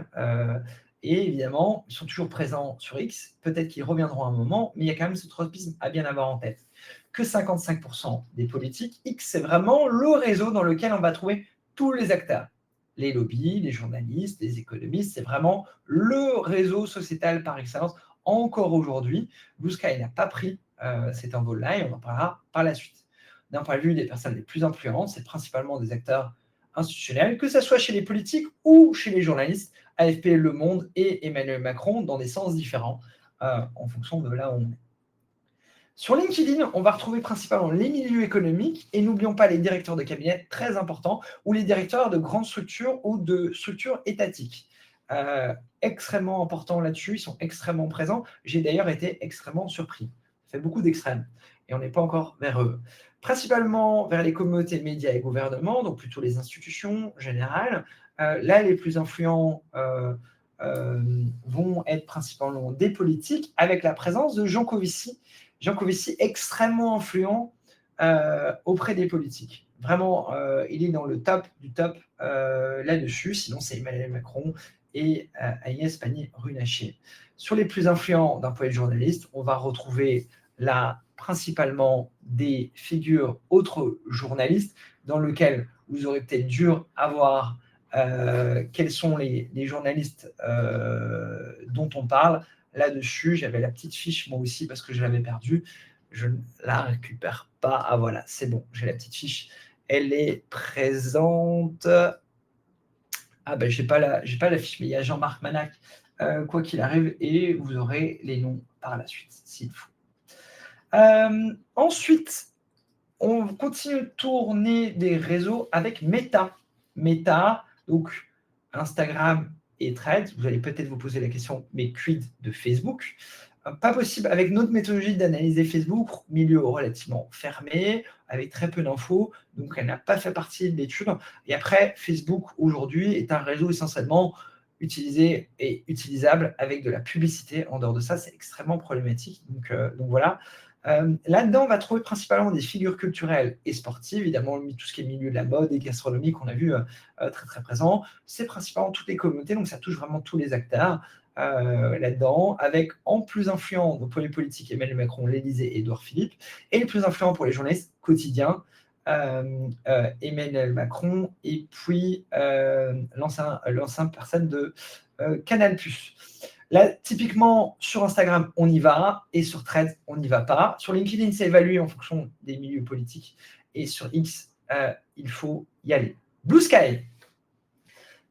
Et évidemment, ils sont toujours présents sur X. Peut-être qu'ils reviendront à un moment, mais il y a quand même ce tropisme à bien avoir en tête. Que 55% des politiques, X, c'est vraiment le réseau dans lequel on va trouver tous les acteurs. Les lobbies, les journalistes, les économistes, c'est vraiment le réseau sociétal par excellence. Encore aujourd'hui, Blue Sky n'a pas pris cet envol-là et on en parlera par la suite. D'un point de vue des personnes les plus influentes, c'est principalement des acteurs institutionnels, que ce soit chez les politiques ou chez les journalistes, AFP, Le Monde et Emmanuel Macron, dans des sens différents en fonction de là où on est. Sur LinkedIn, on va retrouver principalement les milieux économiques et n'oublions pas les directeurs de cabinet, très importants, ou les directeurs de grandes structures ou de structures étatiques. Extrêmement importants là-dessus, ils sont extrêmement présents. J'ai d'ailleurs été extrêmement surpris. Ça fait beaucoup d'extrêmes et on n'est pas encore vers eux. Principalement vers les communautés médias et gouvernements, donc plutôt les institutions générales. Là, les plus influents vont être principalement des politiques avec la présence de Jean Covici. Jean Covici extrêmement influent auprès des politiques. Vraiment, il est dans le top du top là-dessus. Sinon, c'est Emmanuel Macron et Agnès Pannier-Runacher. Sur les plus influents d'un point de vue journaliste, on va retrouver là principalement des figures autres journalistes dans lesquels vous aurez peut-être dû avoir quels sont les journalistes dont on parle. Là-dessus, j'avais la petite fiche moi aussi parce que je l'avais perdue. Je ne la récupère pas. Ah voilà, c'est bon, j'ai la petite fiche. Elle est présente. Ah ben, j'ai pas la fiche, mais il y a Jean-Marc Manac, quoi qu'il arrive, et vous aurez les noms par la suite, s'il faut. Ensuite, on continue de tourner des réseaux avec Meta. Meta, donc Instagram et Threads. Vous allez peut-être vous poser la question, mais quid de Facebook? Pas possible avec notre méthodologie d'analyser Facebook, milieu relativement fermé, avec très peu d'infos, donc elle n'a pas fait partie de l'étude. Et après, Facebook aujourd'hui est un réseau essentiellement utilisé et utilisable avec de la publicité. En dehors de ça, c'est extrêmement problématique. Donc voilà. Là-dedans, on va trouver principalement des figures culturelles et sportives, évidemment tout ce qui est milieu de la mode et gastronomique, on a vu très très présent. C'est principalement toutes les communautés, donc ça touche vraiment tous les acteurs là-dedans, avec en plus influent donc pour les politiques Emmanuel Macron, l'Élysée et Édouard Philippe, et les plus influents pour les journalistes quotidiens, Emmanuel Macron et puis l'ancien personne de Canal+. Là, typiquement, sur Instagram, on y va, et sur Threads, on n'y va pas. Sur LinkedIn, c'est évalué en fonction des milieux politiques, et sur X, il faut y aller. Blue Sky,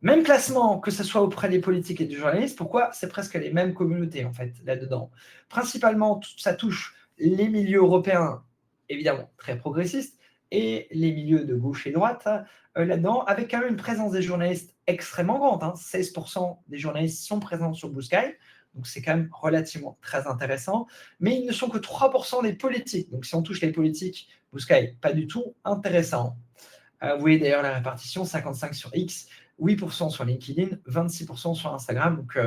même classement, que ce soit auprès des politiques et des journalistes. Pourquoi? C'est presque les mêmes communautés, en fait, là-dedans. Principalement, ça touche les milieux européens, évidemment, très progressistes, et les milieux de gauche et droite, là-dedans, avec quand même une présence des journalistes extrêmement grande. 16% des journalistes sont présents sur Blue Sky, donc c'est quand même relativement très intéressant. Mais ils ne sont que 3% des politiques. Donc si on touche les politiques, Blue Sky, pas du tout intéressant. Vous voyez d'ailleurs la répartition, 55 sur X, 8% sur LinkedIn, 26% sur Instagram. Donc,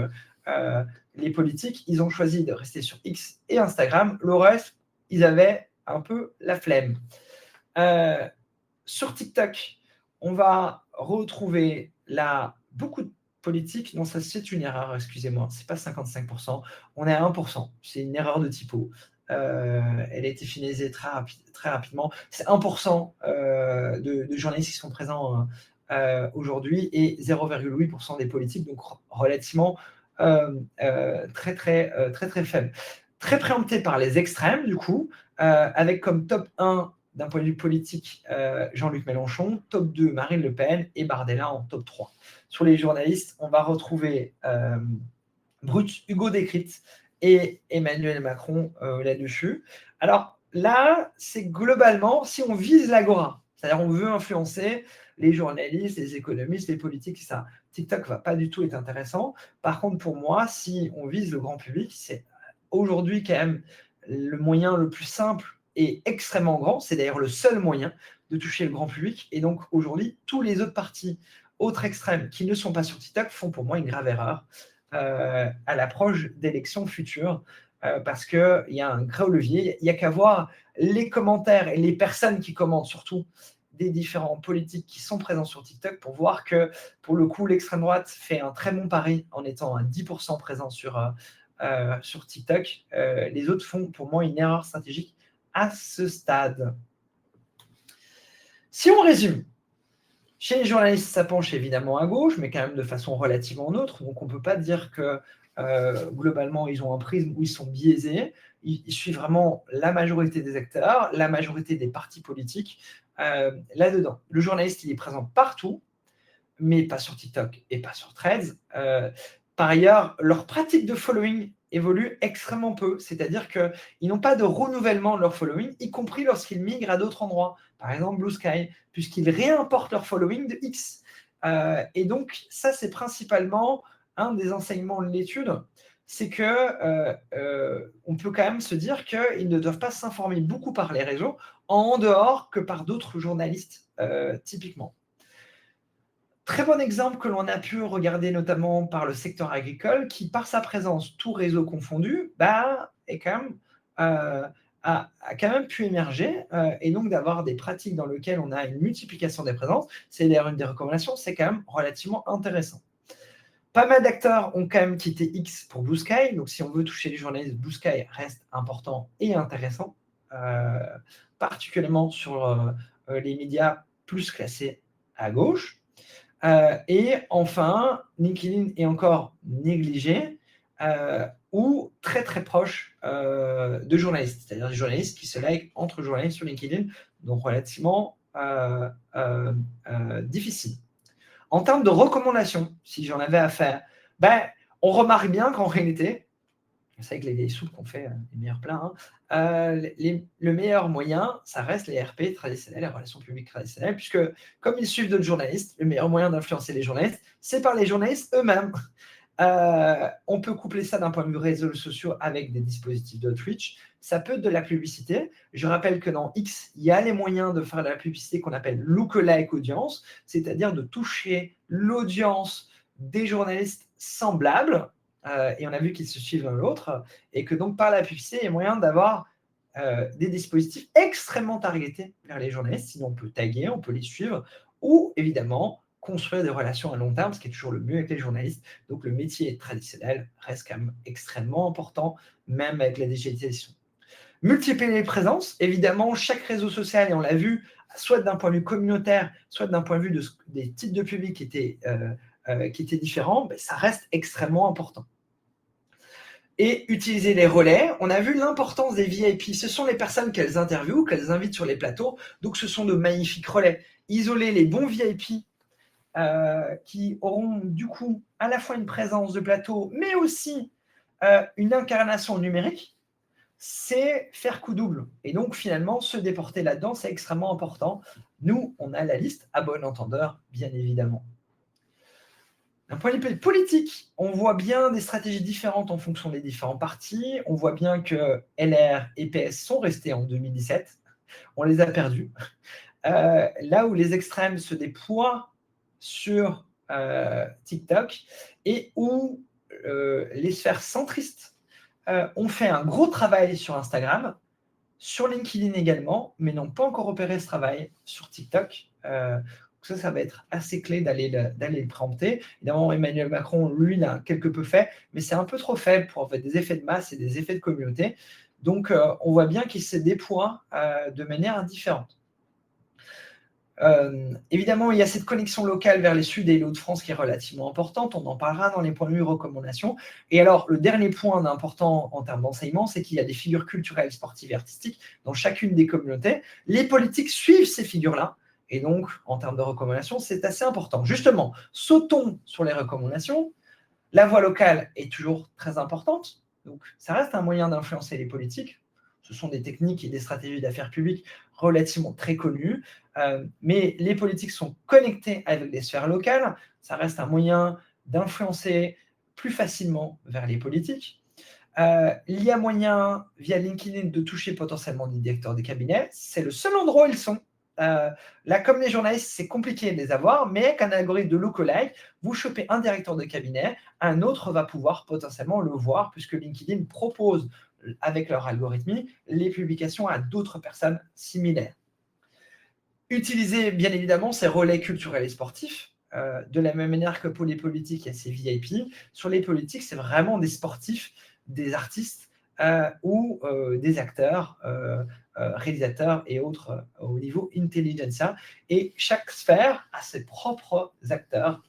les politiques, ils ont choisi de rester sur X et Instagram. Le reste, ils avaient un peu la flemme. Sur TikTok, on va retrouver là beaucoup de politiques. Non, ça c'est une erreur, excusez-moi. C'est pas 55%, on est à 1%. C'est une erreur de typo. Elle a été finalisée très rapidement. C'est 1% de journalistes qui sont présents aujourd'hui et 0,8% des politiques, donc relativement très faible. Très préempté par les extrêmes, du coup, avec comme top 1 d'un point de vue politique, Jean-Luc Mélenchon, top 2, Marine Le Pen, et Bardella en top 3. Sur les journalistes, on va retrouver Brut, Hugo Décrypte et Emmanuel Macron là-dessus. Alors là, c'est globalement, si on vise l'agora, c'est-à-dire on veut influencer les journalistes, les économistes, les politiques, ça, TikTok ne va pas du tout être intéressant. Par contre, pour moi, si on vise le grand public, c'est aujourd'hui quand même le moyen le plus simple et extrêmement grand. C'est d'ailleurs le seul moyen de toucher le grand public. Et donc aujourd'hui, tous les autres partis, autres extrêmes qui ne sont pas sur TikTok font pour moi une grave erreur à l'approche d'élections futures. Parce qu'il y a un gros levier. Il n'y a qu'à voir les commentaires et les personnes qui commentent surtout des différents politiques qui sont présents sur TikTok pour voir que, pour le coup, l'extrême droite fait un très bon pari en étant à 10% présent sur TikTok. Les autres font, pour moi, une erreur stratégique à ce stade. Si on résume, chez les journalistes, ça penche évidemment à gauche, mais quand même de façon relativement neutre. Donc, on ne peut pas dire que globalement, ils ont un prisme où ils sont biaisés. Ils suivent vraiment la majorité des acteurs, la majorité des partis politiques là-dedans. Le journaliste, il est présent partout, mais pas sur TikTok et pas sur Threads. Par ailleurs, leur pratique de following évolue extrêmement peu, c'est-à-dire qu'ils n'ont pas de renouvellement de leur following, y compris lorsqu'ils migrent à d'autres endroits, par exemple Blue Sky, puisqu'ils réimportent leur following de X. Et donc, ça, c'est principalement un des enseignements de l'étude, c'est qu'on peut quand même se dire qu'ils ne doivent pas s'informer beaucoup par les réseaux, en dehors que par d'autres journalistes, typiquement. Très bon exemple que l'on a pu regarder notamment par le secteur agricole qui, par sa présence, tout réseau confondu, est quand même, a quand même pu émerger et donc d'avoir des pratiques dans lesquelles on a une multiplication des présences. C'est d'ailleurs une des recommandations, c'est quand même relativement intéressant. Pas mal d'acteurs ont quand même quitté X pour Blue Sky, donc si on veut toucher les journalistes, Blue Sky reste important et intéressant, particulièrement sur les médias plus classés à gauche. Et enfin, LinkedIn est encore négligé ou très très proche de journalistes, c'est-à-dire des journalistes qui se like entre journalistes sur LinkedIn, donc relativement difficile. En termes de recommandations, si j'en avais à faire, ben, on remarque bien qu'en réalité, c'est avec les vieilles soupes qu'on fait les meilleurs plats, hein, le meilleur moyen, ça reste les RP traditionnels, les relations publiques traditionnelles, puisque comme ils suivent d'autres journalistes, le meilleur moyen d'influencer les journalistes, c'est par les journalistes eux-mêmes. On peut coupler ça d'un point de vue réseaux sociaux avec des dispositifs d'outreach. Ça peut être de la publicité. Je rappelle que dans X, il y a les moyens de faire de la publicité qu'on appelle lookalike audience, c'est-à-dire de toucher l'audience des journalistes semblables. Et on a vu qu'ils se suivent l'un l'autre. Et que donc, par la publicité, il y a moyen d'avoir des dispositifs extrêmement targetés vers les journalistes. Sinon, on peut taguer, on peut les suivre. Ou, évidemment, construire des relations à long terme, ce qui est toujours le mieux avec les journalistes. Donc, le métier traditionnel reste quand même extrêmement important, même avec la digitalisation. Multiplier les présences, évidemment, chaque réseau social, et on l'a vu, soit d'un point de vue communautaire, soit d'un point de vue des types de publics qui étaient différents, ben, ça reste extrêmement important. Et utiliser les relais, on a vu l'importance des VIP. Ce sont les personnes qu'elles interviewent, qu'elles invitent sur les plateaux, donc ce sont de magnifiques relais. Isoler les bons VIP qui auront du coup à la fois une présence de plateau, mais aussi une incarnation numérique, c'est faire coup double. Et donc finalement, se déporter là-dedans, c'est extrêmement important. Nous, on a la liste à bon entendeur, bien évidemment. D'un point de vue politique, on voit bien des stratégies différentes en fonction des différents partis. On voit bien que LR et PS sont restés en 2017. On les a perdus. Là où les extrêmes se déploient sur TikTok et où les sphères centristes ont fait un gros travail sur Instagram, sur LinkedIn également, mais n'ont pas encore opéré ce travail sur TikTok. Ça va être assez clé d'aller le préempter. Évidemment, Emmanuel Macron, lui, l'a quelque peu fait, mais c'est un peu trop faible pour en fait, des effets de masse et des effets de communauté. Donc, on voit bien qu'il se déploie de manière différente. Évidemment, il y a cette connexion locale vers les Sud et l'Hauts-de-France qui est relativement importante. On en parlera dans les points de vue recommandations. Et alors, le dernier point important en termes d'enseignement, c'est qu'il y a des figures culturelles, sportives et artistiques dans chacune des communautés. Les politiques suivent ces figures-là. Et donc, en termes de recommandations, c'est assez important. Justement, sautons sur les recommandations. La voix locale est toujours très importante. Donc, ça reste un moyen d'influencer les politiques. Ce sont des techniques et des stratégies d'affaires publiques relativement très connues. Mais les politiques sont connectés avec des sphères locales. Ça reste un moyen d'influencer plus facilement vers les politiques. Il y a moyen, via LinkedIn, de toucher potentiellement des directeurs de cabinet. C'est le seul endroit où ils sont. Là, comme les journalistes, c'est compliqué de les avoir, mais avec un algorithme de lookalike, vous chopez un directeur de cabinet, un autre va pouvoir potentiellement le voir, puisque LinkedIn propose, avec leur algorithme, les publications à d'autres personnes similaires. Utiliser, bien évidemment, ces relais culturels et sportifs, de la même manière que pour les politiques, il y a ces VIP. Sur les politiques, c'est vraiment des sportifs, des artistes ou des acteurs, réalisateurs et autres au niveau intelligentsia. Et chaque sphère a ses propres acteurs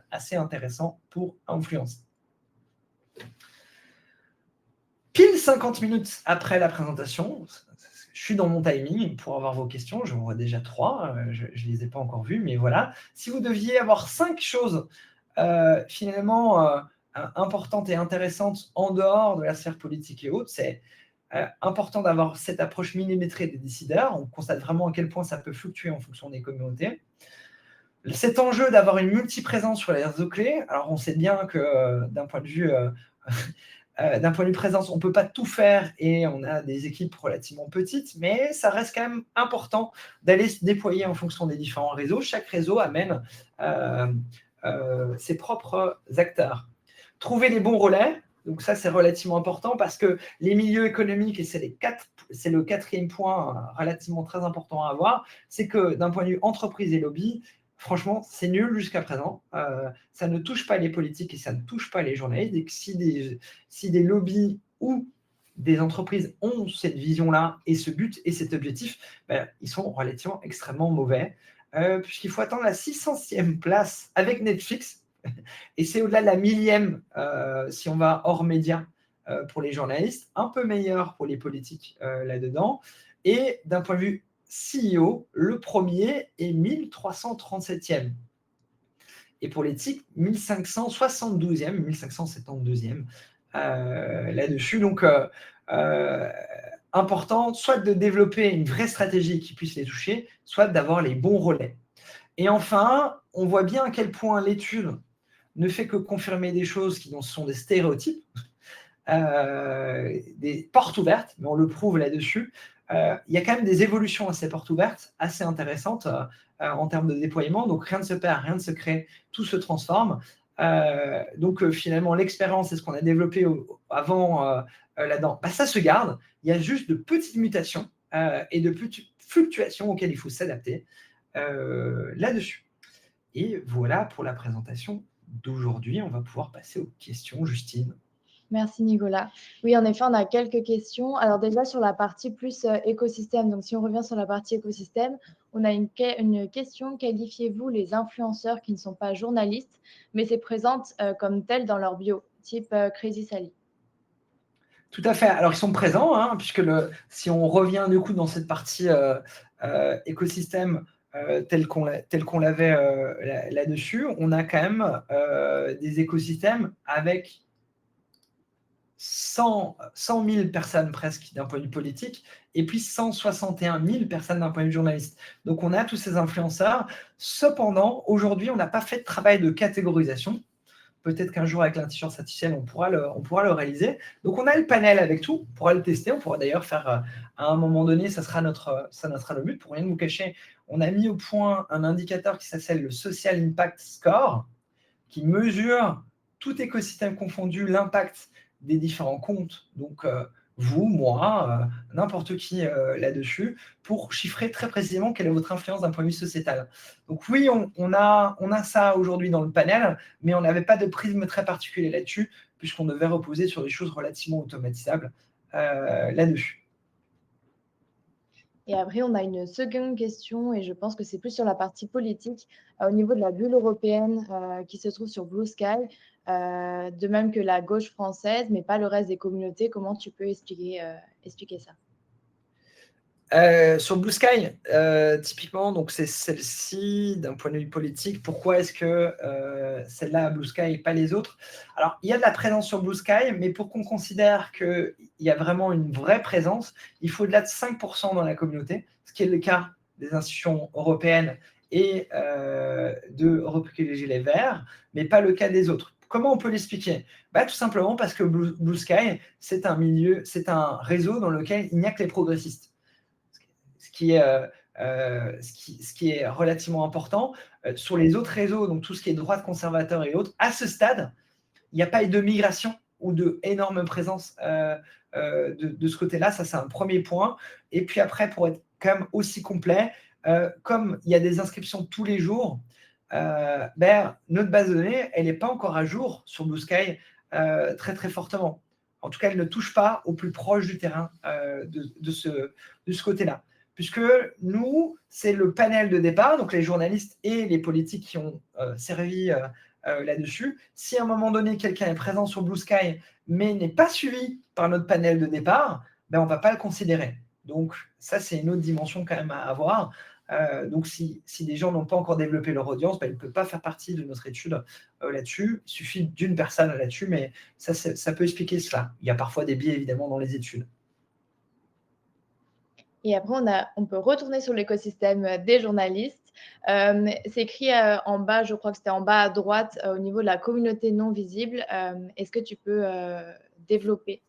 assez intéressants pour influencer. Pile 50 minutes après la présentation, je suis dans mon timing pour avoir vos questions. J'en vois déjà 3. Je ne les ai pas encore vues, mais voilà. Si vous deviez avoir 5 choses finalement importantes et intéressantes en dehors de la sphère politique et autres, c'est important d'avoir cette approche millimétrée des décideurs. On constate vraiment à quel point ça peut fluctuer en fonction des communautés. Cet enjeu d'avoir une multiprésence sur les réseaux clés, alors on sait bien que d'un point de vue présence, on ne peut pas tout faire et on a des équipes relativement petites, mais ça reste quand même important d'aller se déployer en fonction des différents réseaux. Chaque réseau amène ses propres acteurs. Trouver les bons relais, donc ça c'est relativement important parce que les milieux économiques, et c'est le 4e point relativement très important à avoir, c'est que d'un point de vue entreprise et lobby, franchement, c'est nul jusqu'à présent. Ça ne touche pas les politiques et ça ne touche pas les journalistes. Et que si des lobbies ou des entreprises ont cette vision-là et ce but et cet objectif, ben, ils sont relativement extrêmement mauvais. Puisqu'il faut attendre la 600e place avec Netflix. Et c'est au-delà de la 1000e si on va hors média pour les journalistes, un peu meilleur pour les politiques là-dedans. Et d'un point de vue CEO, le premier est 1337e. Et pour l'éthique, 1572e, 1572e là-dessus. Donc, important, soit de développer une vraie stratégie qui puisse les toucher, soit d'avoir les bons relais. Et enfin, on voit bien à quel point l'étude ne fait que confirmer des choses qui sont des stéréotypes, des portes ouvertes, mais on le prouve là-dessus. Il y a quand même des évolutions à ces portes ouvertes assez intéressantes en termes de déploiement. Donc, rien ne se perd, rien ne se crée, tout se transforme. Donc, finalement, l'expérience et ce qu'on a développé avant là-dedans, ça se garde. Il y a juste de petites mutations et de petites fluctuations auxquelles il faut s'adapter là-dessus. Et voilà pour la présentation d'aujourd'hui. On va pouvoir passer aux questions, Justine. Merci Nicolas. Oui, en effet, on a quelques questions. Alors déjà sur la partie plus écosystème, donc si on revient sur la partie écosystème, on a une question. Qualifiez-vous les influenceurs qui ne sont pas journalistes, mais se présentent comme tels dans leur bio, type Crazy Sally? Tout à fait. Alors, ils sont présents, hein, puisque si on revient du coup dans cette partie écosystème tel qu'on l'avait là-dessus, on a quand même des écosystèmes avec 100 000 personnes presque d'un point de vue politique, et puis 161 000 personnes d'un point de vue journaliste. Donc, on a tous ces influenceurs. Cependant, aujourd'hui, on n'a pas fait de travail de catégorisation. Peut-être qu'un jour, avec l'intelligence artificielle, on pourra le réaliser. Donc, on a le panel avec tout. On pourra le tester. On pourra d'ailleurs faire, à un moment donné, ça sera le but. Pour rien vous cacher, on a mis au point un indicateur qui s'appelle le Social Impact Score, qui mesure tout écosystème confondu, l'impact des différents comptes. Donc, vous, moi, n'importe qui là-dessus, pour chiffrer très précisément quelle est votre influence d'un point de vue sociétal. Donc oui, on a ça aujourd'hui dans le panel, mais on n'avait pas de prisme très particulier là-dessus, puisqu'on devait reposer sur des choses relativement automatisables là-dessus. Et après, on a une seconde question, et je pense que c'est plus sur la partie politique, au niveau de la bulle européenne qui se trouve sur Blue Sky, de même que la gauche française, mais pas le reste des communautés. Comment tu peux expliquer ça? Sur Blue Sky, typiquement, donc c'est celle-ci d'un point de vue politique. Pourquoi est-ce que celle-là a Blue Sky et pas les autres? Alors, il y a de la présence sur Blue Sky, mais pour qu'on considère qu'il y a vraiment une vraie présence, il faut au-delà de 5% dans la communauté, ce qui est le cas des institutions européennes et de Europe Écologie Les Verts, mais pas le cas des autres. Comment on peut l'expliquer? Tout simplement parce que Blue Sky, c'est un réseau dans lequel il n'y a que les progressistes. Ce qui est relativement important. Sur les autres réseaux, donc tout ce qui est droite conservateur et autres, à ce stade, il n'y a pas eu de migration ou d'énorme présence de ce côté-là. Ça, c'est un premier point. Et puis après, pour être quand même aussi complet, comme il y a des inscriptions tous les jours, notre base de données, elle n'est pas encore à jour sur Blue Sky très, très fortement. En tout cas, elle ne touche pas au plus proche du terrain de ce côté-là. Puisque nous, c'est le panel de départ, donc les journalistes et les politiques qui ont servi là-dessus. Si à un moment donné, quelqu'un est présent sur Blue Sky, mais n'est pas suivi par notre panel de départ, on ne va pas le considérer. Donc ça, c'est une autre dimension quand même à avoir. Donc si des gens n'ont pas encore développé leur audience, ils ne peuvent pas faire partie de notre étude là-dessus. Il suffit d'une personne là-dessus, mais ça peut expliquer cela. Il y a parfois des biais, évidemment, dans les études. Et après, on peut retourner sur l'écosystème des journalistes. C'est écrit en bas, je crois que c'était en bas à droite, au niveau de la communauté non visible. Est-ce que tu peux développer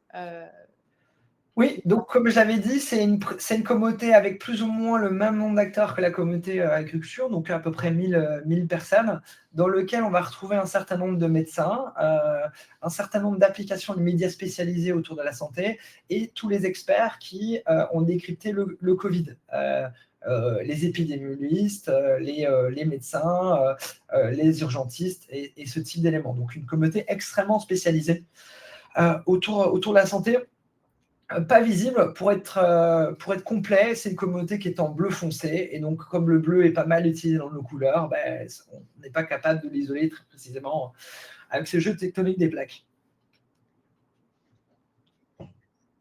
Oui, donc comme j'avais dit, c'est une communauté avec plus ou moins le même nombre d'acteurs que la communauté agriculture, donc à peu près 1000 personnes, dans lequel on va retrouver un certain nombre de médecins, un certain nombre d'applications de médias spécialisés autour de la santé, et tous les experts qui ont décrypté le Covid. Les épidémiologistes, les médecins, les urgentistes et ce type d'éléments. Donc une communauté extrêmement spécialisée autour de la santé. Pas visible, pour être complet, c'est une communauté qui est en bleu foncé, et donc comme le bleu est pas mal utilisé dans nos couleurs, on n'est pas capable de l'isoler très précisément avec ce jeu tectonique des plaques.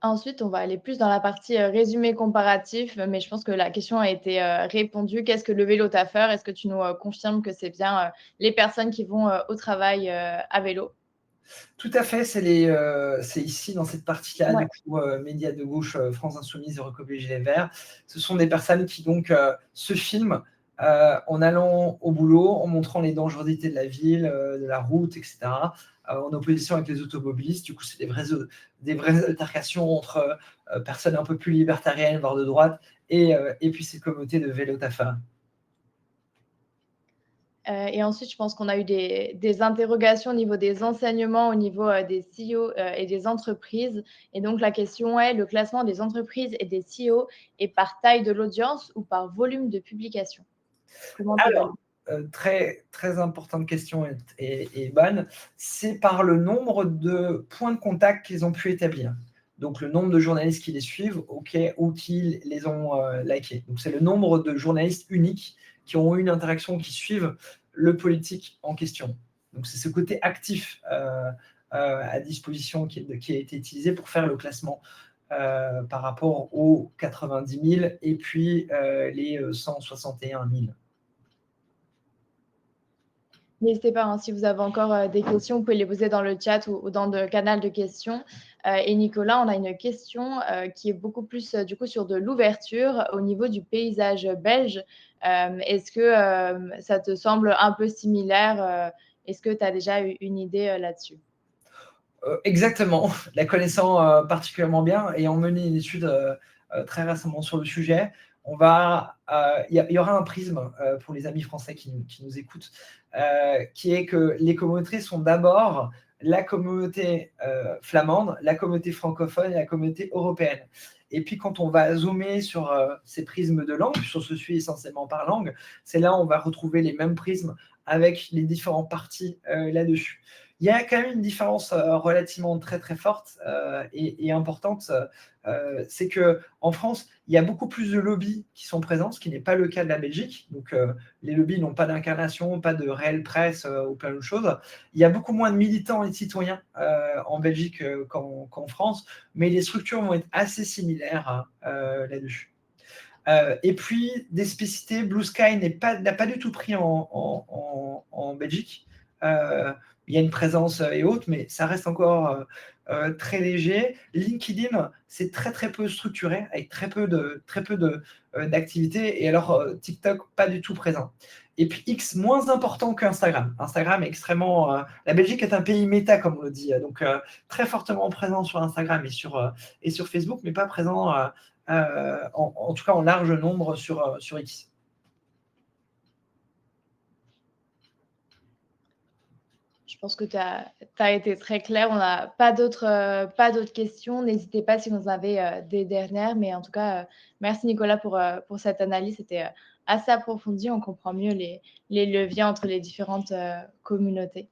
Ensuite, on va aller plus dans la partie, résumé comparatif, mais je pense que la question a été, répondue. Qu'est-ce que le vélo taffeur? Est-ce que tu nous, confirmes que c'est bien, les personnes qui vont, au travail, à vélo? Tout à fait, c'est ici dans cette partie-là, Ouais. du coup, médias de gauche, France Insoumise, Europe Écologie Les Verts. Ce sont des personnes qui donc, se filment, en allant au boulot, en montrant les dangerosités de la ville, de la route et cetera, en opposition avec les automobilistes. Du coup, c'est des vraies altercations entre, personnes un peu plus libertariennes, voire de droite et puis ces communautés de vélo taffeurs. Et ensuite, je pense qu'on a eu des interrogations au niveau des enseignements, au niveau, des CEO, et des entreprises. Et donc la question est: le classement des entreprises et des CEO est par taille de l'audience ou par volume de publication? Comment tu évalues? Alors, très, très importante question et bonne. C'est par le nombre de points de contact qu'ils ont pu établir. Donc le nombre de journalistes qui les suivent, OK, ou qui les ont, likés. Donc c'est le nombre de journalistes uniques qui ont eu une interaction, qui suivent le politique en question. Donc c'est ce côté actif, à disposition qui a été utilisé pour faire le classement, par rapport aux 90 000 et puis, les, 161 000. N'hésitez pas, hein, si vous avez encore, des questions, vous pouvez les poser dans le chat ou dans le canal de questions. Et Nicolas, on a une question, qui est beaucoup plus, du coup, sur de l'ouverture au niveau du paysage, belge. Est-ce que, ça te semble un peu similaire? Est-ce que tu as déjà eu une idée, là-dessus? Exactement, la connaissant, particulièrement bien, ayant mené une étude, très récemment sur le sujet, il y aura un prisme, pour les amis français qui nous écoutent, qui est que les communautés sont d'abord la communauté, flamande, la communauté francophone et la communauté européenne. Et puis quand on va zoomer sur, ces prismes de langue, sur ce sujet essentiellement par langue, c'est là où on va retrouver les mêmes prismes avec les différents partis, là-dessus. Il y a quand même une différence, relativement très, très forte, et importante, c'est qu'en France, il y a beaucoup plus de lobbies qui sont présents, ce qui n'est pas le cas de la Belgique. Donc, les lobbies n'ont pas d'incarnation, pas de réelle presse, ou plein d'autres choses. Il y a beaucoup moins de militants et de citoyens, en Belgique, qu'en France, mais les structures vont être assez similaires, là-dessus. Et puis des spécificités, Blue Sky n'a pas du tout pris en Belgique. Il y a une présence, et autres, mais ça reste encore, très léger. LinkedIn, c'est très, très peu structuré, avec très peu d'activités. Et alors, TikTok, pas du tout présent. Et puis X, moins important qu'Instagram. Instagram est extrêmement, la Belgique est un pays méta, comme on le dit, donc très fortement présent sur Instagram et sur Facebook, mais pas présent, en tout cas en large nombre sur X. Je pense que tu as été très clair. On n'a pas d'autres questions. N'hésitez pas si vous en avez, des dernières, mais en tout cas, merci Nicolas pour cette analyse. C'était, assez approfondi. On comprend mieux les leviers entre les différentes, communautés.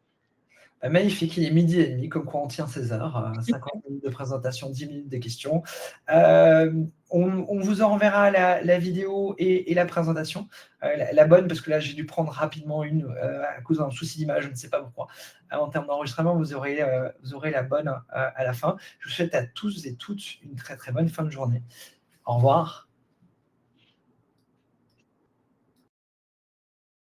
Magnifique, il est 12h30, comme quoi on tient ses heures, 50 minutes de présentation, 10 minutes de questions. On vous enverra la vidéo et la présentation, la bonne, parce que là j'ai dû prendre rapidement une, à cause d'un souci d'image, je ne sais pas pourquoi. En termes d'enregistrement, vous aurez la bonne, à la fin. Je vous souhaite à tous et toutes une très, très bonne fin de journée. Au revoir.